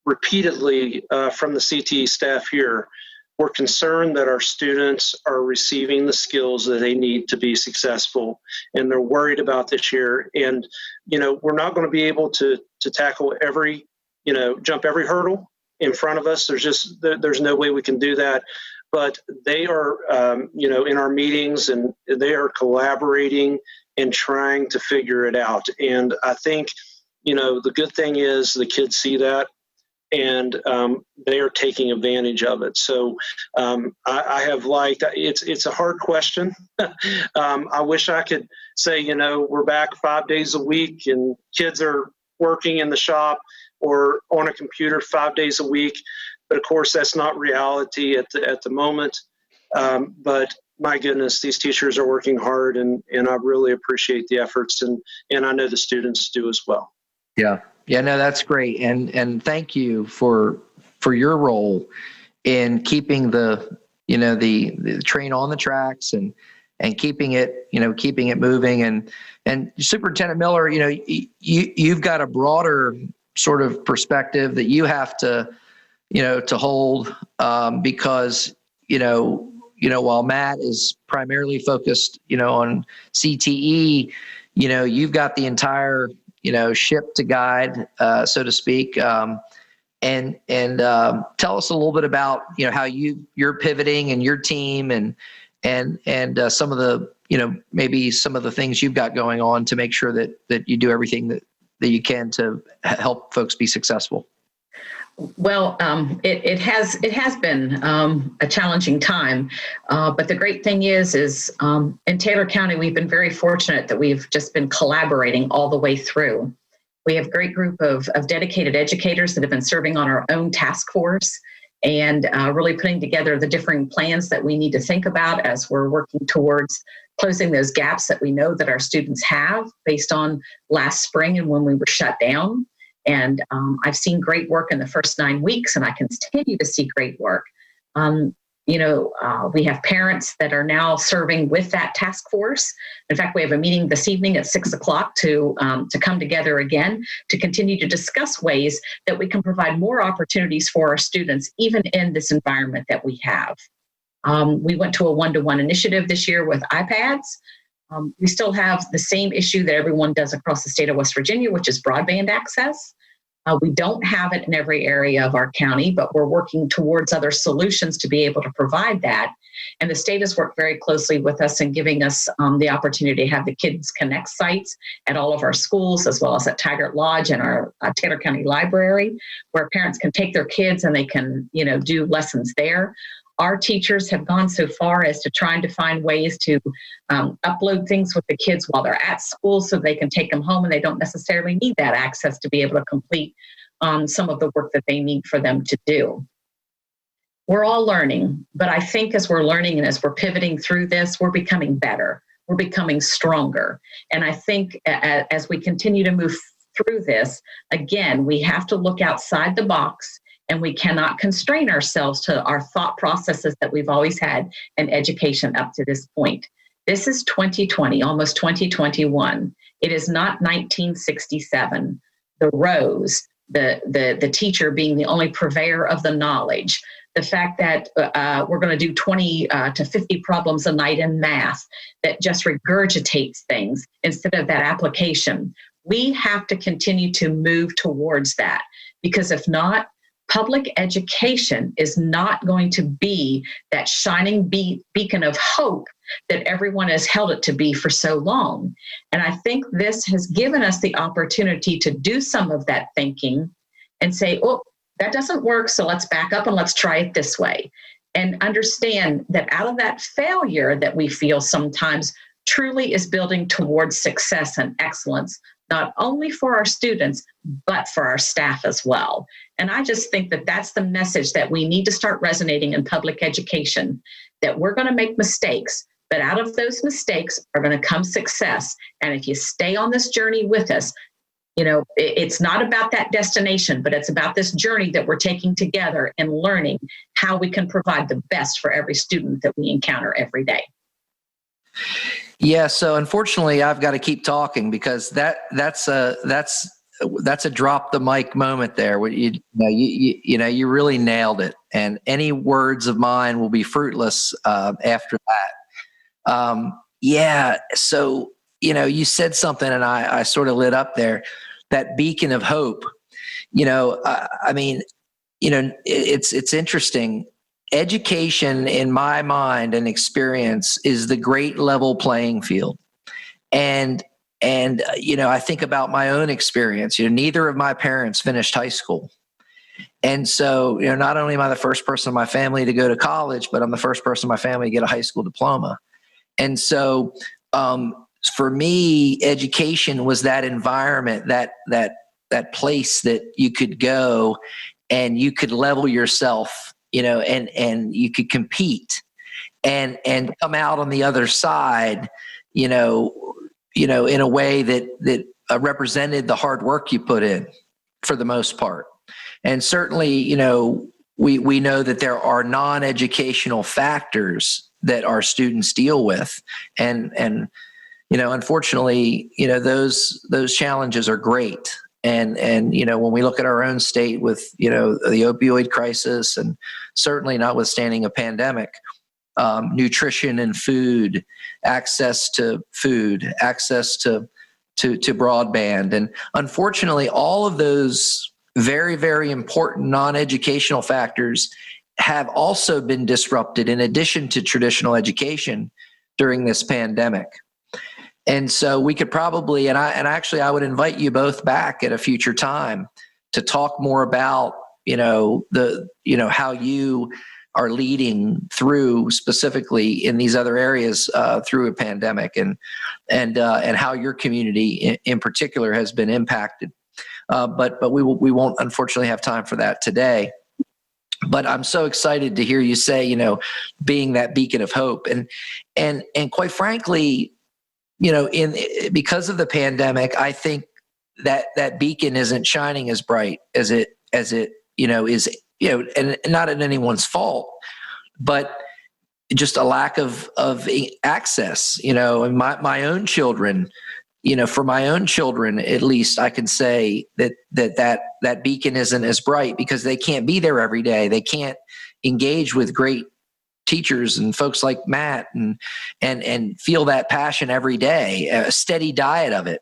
repeatedly from the CTE staff here, we're concerned that our students are receiving the skills that they need to be successful, and they're worried about this year. And, we're not going to be able to tackle every, jump every hurdle in front of us. There's no way we can do that. But they are, in our meetings, and they are collaborating and trying to figure it out. And I think, the good thing is the kids see that, and they are taking advantage of it. So I have liked, it's a hard question. I wish I could say, we're back 5 days a week and kids are working in the shop or on a computer 5 days a week. But of course, that's not reality at the moment. But my goodness, these teachers are working hard, and I really appreciate the efforts, and I know the students do as well. Yeah. No, that's great. And thank you for your role in keeping the train on the tracks and keeping it moving. And Superintendent Miller, you've got a broader sort of perspective that you have to hold, because, while Matt is primarily focused, on CTE, you've got the entire, ship to guide, so to speak. And tell us a little bit about, how you're pivoting and your team and some of the, maybe some of the things you've got going on to make sure that you do everything that you can to help folks be successful. Well, it has been a challenging time, but the great thing is in Taylor County, we've been very fortunate that we've just been collaborating all the way through. We have a great group of dedicated educators that have been serving on our own task force and really putting together the differing plans that we need to think about as we're working towards closing those gaps that we know that our students have based on last spring and when we were shut down. And I've seen great work in the first 9 weeks, and I continue to see great work. We have parents that are now serving with that task force. In fact, we have a meeting this evening at 6:00 to come together again to continue to discuss ways that we can provide more opportunities for our students, even in this environment that we have. We went to a one-to-one initiative this year with iPads. We still have the same issue that everyone does across the state of West Virginia, which is broadband access. We don't have it in every area of our county, but we're working towards other solutions to be able to provide that. And the state has worked very closely with us in giving us the opportunity to have the Kids Connect sites at all of our schools, as well as at Taggart Lodge and our Taylor County Library, where parents can take their kids and they can, do lessons there. Our teachers have gone so far as to trying to find ways to upload things with the kids while they're at school so they can take them home and they don't necessarily need that access to be able to complete some of the work that they need for them to do. We're all learning, but I think as we're learning and as we're pivoting through this, we're becoming better. We're becoming stronger. And I think as we continue to move through this, again, we have to look outside the box. And we cannot constrain ourselves to our thought processes that we've always had in education up to this point. This is 2020, almost 2021. It is not 1967. The rows, the teacher being the only purveyor of the knowledge, the fact that we're going to do 20 to 50 problems a night in math that just regurgitates things instead of that application. We have to continue to move towards that, because if not, public education is not going to be that shining beacon of hope that everyone has held it to be for so long. And I think this has given us the opportunity to do some of that thinking and say, oh, that doesn't work, so let's back up and let's try it this way. And understand that out of that failure that we feel sometimes truly is building towards success and excellence, not only for our students, but for our staff as well. And I just think that that's the message that we need to start resonating in public education, that we're going to make mistakes, but out of those mistakes are going to come success. And if you stay on this journey with us, it's not about that destination, but it's about this journey that we're taking together and learning how we can provide the best for every student that we encounter every day. Yeah. So unfortunately, I've got to keep talking because that's a drop the mic moment there. Where you really nailed it, and any words of mine will be fruitless after that. Yeah. So you said something, and I sort of lit up there. That beacon of hope. It's interesting. Education, in my mind and experience, is the great level playing field. And I think about my own experience. Neither of my parents finished high school. And so, not only am I the first person in my family to go to college, but I'm the first person in my family to get a high school diploma. And so, for me, education was that environment, that place that you could go and you could level yourself, and you could compete and come out on the other side, in a way that represented the hard work you put in for the most part. And certainly, we know that there are non-educational factors that our students deal with. And unfortunately, those challenges are great. And when we look at our own state with, the opioid crisis, and certainly notwithstanding a pandemic, nutrition and food, access to broadband. And unfortunately, all of those very, very important non-educational factors have also been disrupted in addition to traditional education during this pandemic. And so we could probably, I would invite you both back at a future time to talk more about, how you are leading through, specifically in these other areas, through a pandemic, and how your community in particular has been impacted. But we won't unfortunately have time for that today. But I'm so excited to hear you say, being that beacon of hope, and quite frankly, because of the pandemic, I think that beacon isn't shining as bright as it is, and not at anyone's fault, but just a lack of access, and my own children, for my own children, at least I can say that beacon isn't as bright because they can't be there every day. They can't engage with great teachers and folks like Matt and feel that passion every day, a steady diet of it,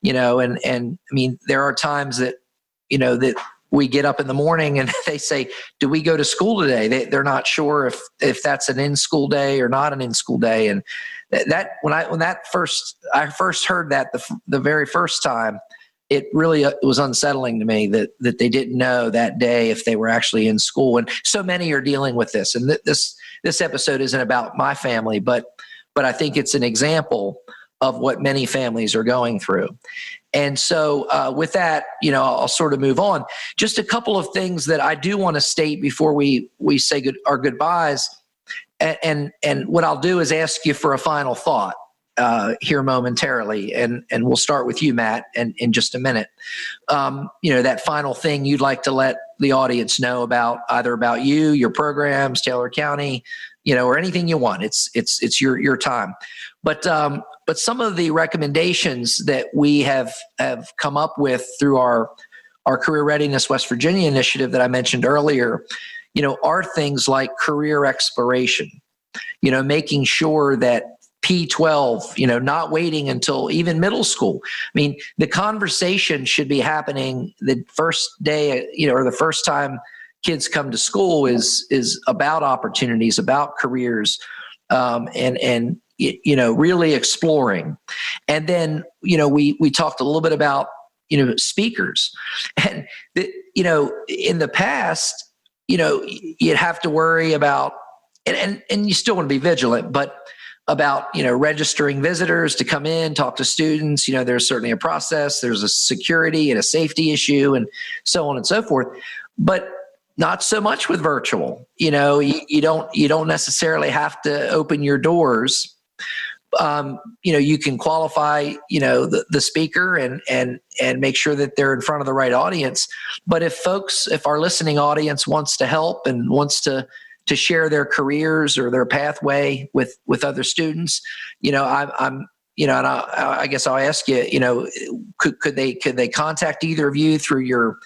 and I mean, there are times that, that we get up in the morning and they say, do we go to school today? They're not sure if that's an in-school day or not an in-school day. And that when I first heard that the very first time, it really was unsettling to me that they didn't know that day if they were actually in school. And so many are dealing with this. And this episode isn't about my family, but I think it's an example of what many families are going through. And so with that, I'll sort of move on. Just a couple of things that I do want to state before we say our goodbyes. And what I'll do is ask you for a final thought here momentarily. And we'll start with you, Matt, in just a minute. That final thing you'd like to let the audience know about, either about you, your programs, Taylor County, or anything you want. It's your time. But some of the recommendations that we have come up with through our Career Readiness West Virginia initiative that I mentioned earlier, are things like career exploration, making sure that P12, not waiting until even middle school. I mean, the conversation should be happening the first day, or the first time kids come to school is about opportunities, about careers, and really exploring. And then, we talked a little bit about, speakers, and in the past, you'd have to worry about, and you still want to be vigilant, but about, registering visitors to come in, talk to students. There's certainly a process, there's a security and a safety issue and so on and so forth, but not so much with virtual. You don't necessarily have to open your doors. You can qualify, the speaker and make sure that they're in front of the right audience. But if our listening audience wants to help and wants to share their careers or their pathway with other students, and I guess I'll ask you, could they contact either of you through your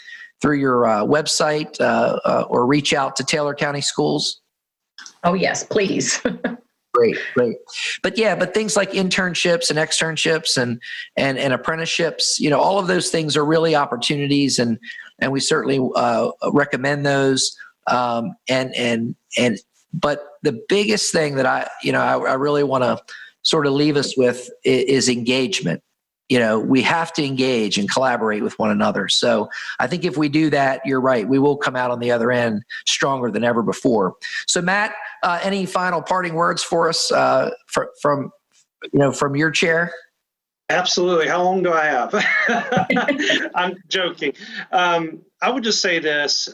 website or reach out to Taylor County Schools? Oh yes, please. Great. But things like internships and externships and apprenticeships, all of those things are really opportunities, and we certainly recommend those. But the biggest thing that I really want to sort of leave us with is engagement. We have to engage and collaborate with one another. So I think if we do that, you're right, we will come out on the other end stronger than ever before. So Matt, any final parting words for us from your chair? Absolutely. How long do I have? I'm joking. I would just say this.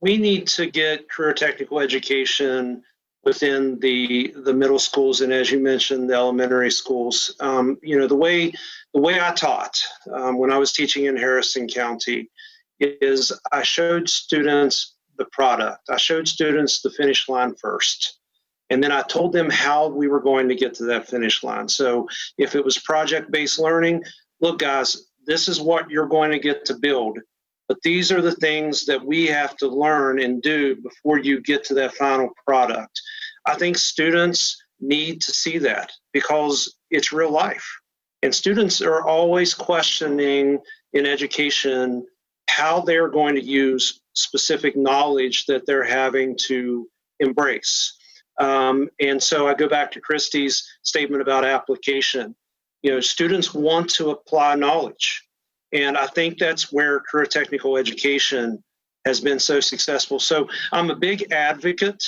We need to get career technical education within the middle schools, and as you mentioned, the elementary schools. The way I taught when I was teaching in Harrison County is I showed students the product. I showed students the finish line first. And then I told them how we were going to get to that finish line. So if it was project-based learning, look, guys, this is what you're going to get to build. But these are the things that we have to learn and do before you get to that final product. I think students need to see that because it's real life. And students are always questioning in education how they're going to use specific knowledge that they're having to embrace. And so I go back to Christy's statement about application. Students want to apply knowledge. And I think that's where career technical education has been so successful. So I'm a big advocate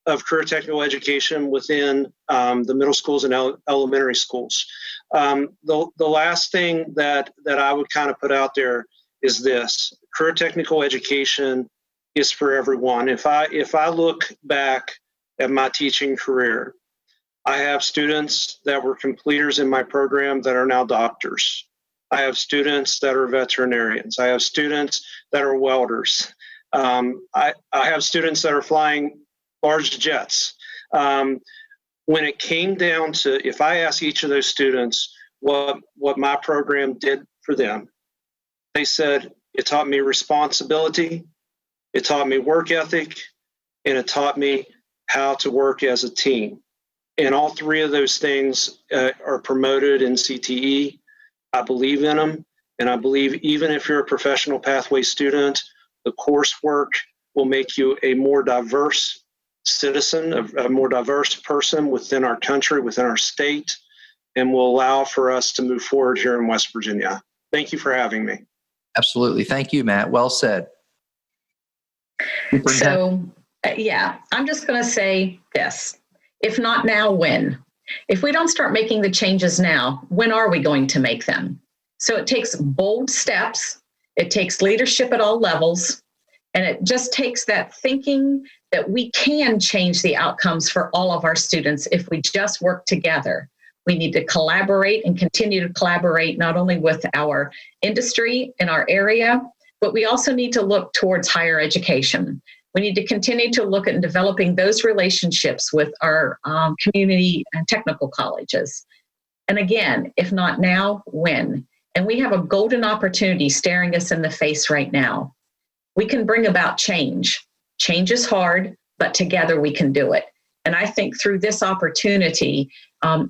of career technical education within the middle schools and elementary schools. The last thing that I would kind of put out there is this: career technical education is for everyone. If I look back at my teaching career, I have students that were completers in my program that are now doctors. I have students that are veterinarians. I have students that are welders. I have students that are flying large jets. When it came down to, if I asked each of those students what my program did for them, they said, it taught me responsibility, it taught me work ethic, and it taught me how to work as a team. And all three of those things are promoted in CTE. I believe in them. And I believe even if you're a professional pathway student, the coursework will make you a more diverse citizen, a more diverse person within our country, within our state, and will allow for us to move forward here in West Virginia. Thank you for having me. Absolutely. Thank you, Matt. Well said. So, I'm just going to say this. If not now, when? If we don't start making the changes now, when are we going to make them? So it takes bold steps. It takes leadership at all levels. And it just takes that thinking that we can change the outcomes for all of our students if we just work together. We need to collaborate and continue to collaborate not only with our industry in our area, but we also need to look towards higher education. We need to continue to look at developing those relationships with our community and technical colleges. And again, if not now, when? And we have a golden opportunity staring us in the face right now. We can bring about change. Change is hard, but together we can do it. And I think through this opportunity,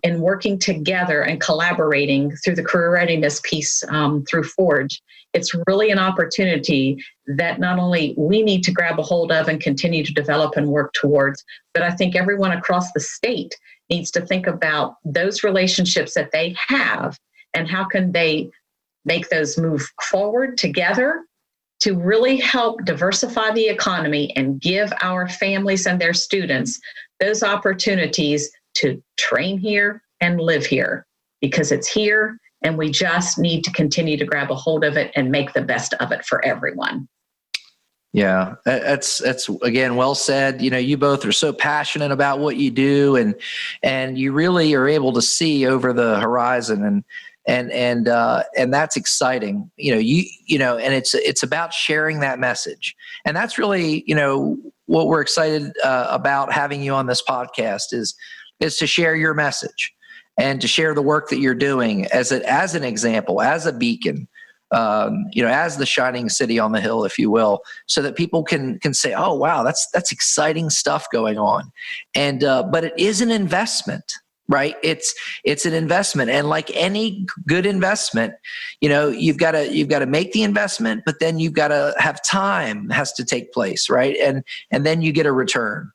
in working together and collaborating through the career readiness piece through Forge, it's really an opportunity that not only we need to grab a hold of and continue to develop and work towards, but I think everyone across the state needs to think about those relationships that they have and how can they make those move forward together to really help diversify the economy and give our families and their students those opportunities to train here and live here, because it's here and we just need to continue to grab a hold of it and make the best of it for everyone. Yeah, that's again, well said. You both are so passionate about what you do, and you really are able to see over the horizon, and that's exciting. And it's about sharing that message, and that's really what we're excited about having you on this podcast is to share your message and to share the work that you're doing as an example, as a beacon, as the shining city on the hill, if you will, so that people can say, oh, wow, that's exciting stuff going on. And, but it is an investment, right? It's an investment. And like any good investment, you've got to make the investment, but then you've got to have time has to take place, right? And then you get a return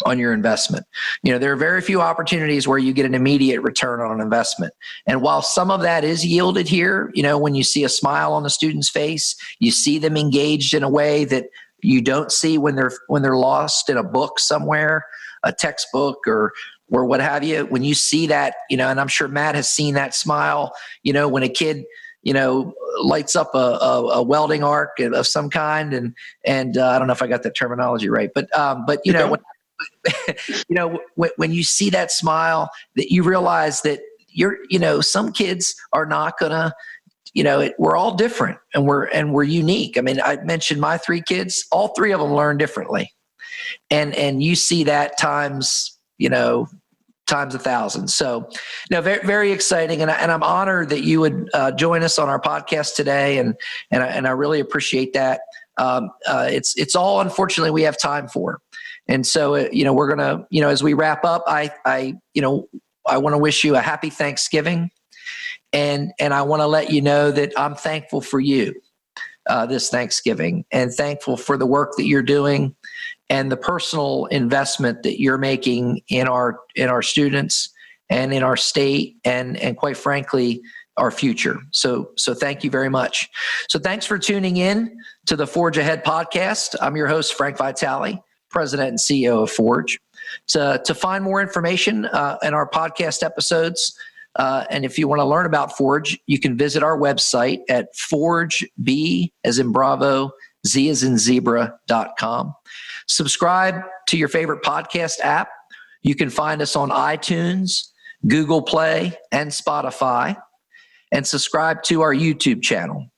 on your investment. There are very few opportunities where you get an immediate return on an investment. And while some of that is yielded here, when you see a smile on the student's face, you see them engaged in a way that you don't see when they're lost in a book somewhere, a textbook or what have you. When you see that, and I'm sure Matt has seen that smile, when a kid, lights up a welding arc of some kind, and I don't know if I got that terminology right, but when you see that smile, that you realize that some kids are not gonna, we're all different, and we're unique. I mean, I mentioned my 3 kids, all 3 of them learn differently, and you see that times 1,000. So, very, very exciting, and I'm honored that you would join us on our podcast today, and I really appreciate that. It's all, unfortunately, we have time for, and so we're gonna, as we wrap up, I want to wish you a happy Thanksgiving, and I want to let you know that I'm thankful for you this Thanksgiving, and thankful for the work that you're doing and the personal investment that you're making in our students and in our state, and quite frankly, our future. So thank you very much. So thanks for tuning in to the Forge Ahead podcast. I'm your host, Frank Vitale, President and CEO of Forge. To find more information in our podcast episodes, and if you want to learn about Forge, you can visit our website at forgeb, as in Bravo, Z as in zebra.com. Subscribe to your favorite podcast app. You can find us on iTunes, Google Play, and Spotify. And subscribe to our YouTube channel.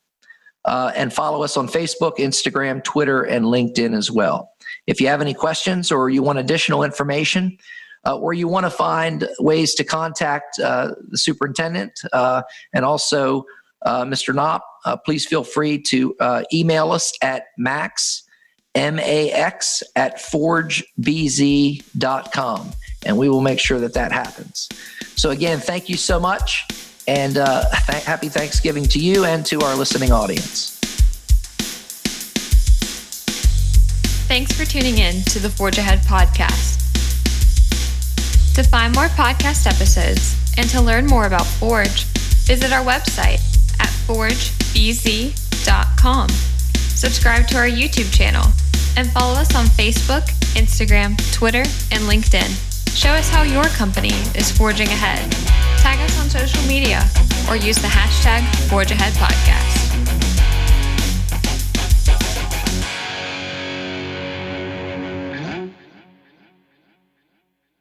And follow us on Facebook, Instagram, Twitter, and LinkedIn as well. If you have any questions, or you want additional information, or you want to find ways to contact the superintendent and also Mr. Knopp, please feel free to email us at max@forgebz.com, and we will make sure that happens. So again, thank you so much, and happy Thanksgiving to you and to our listening audience. Thanks for tuning in to the Forge Ahead podcast. To find more podcast episodes and to learn more about Forge, visit our website at forgebz.com. Subscribe to our YouTube channel and follow us on Facebook, Instagram, Twitter, and LinkedIn. Show us how your company is forging ahead. Tag us on social media or use the hashtag Forge Ahead Podcast.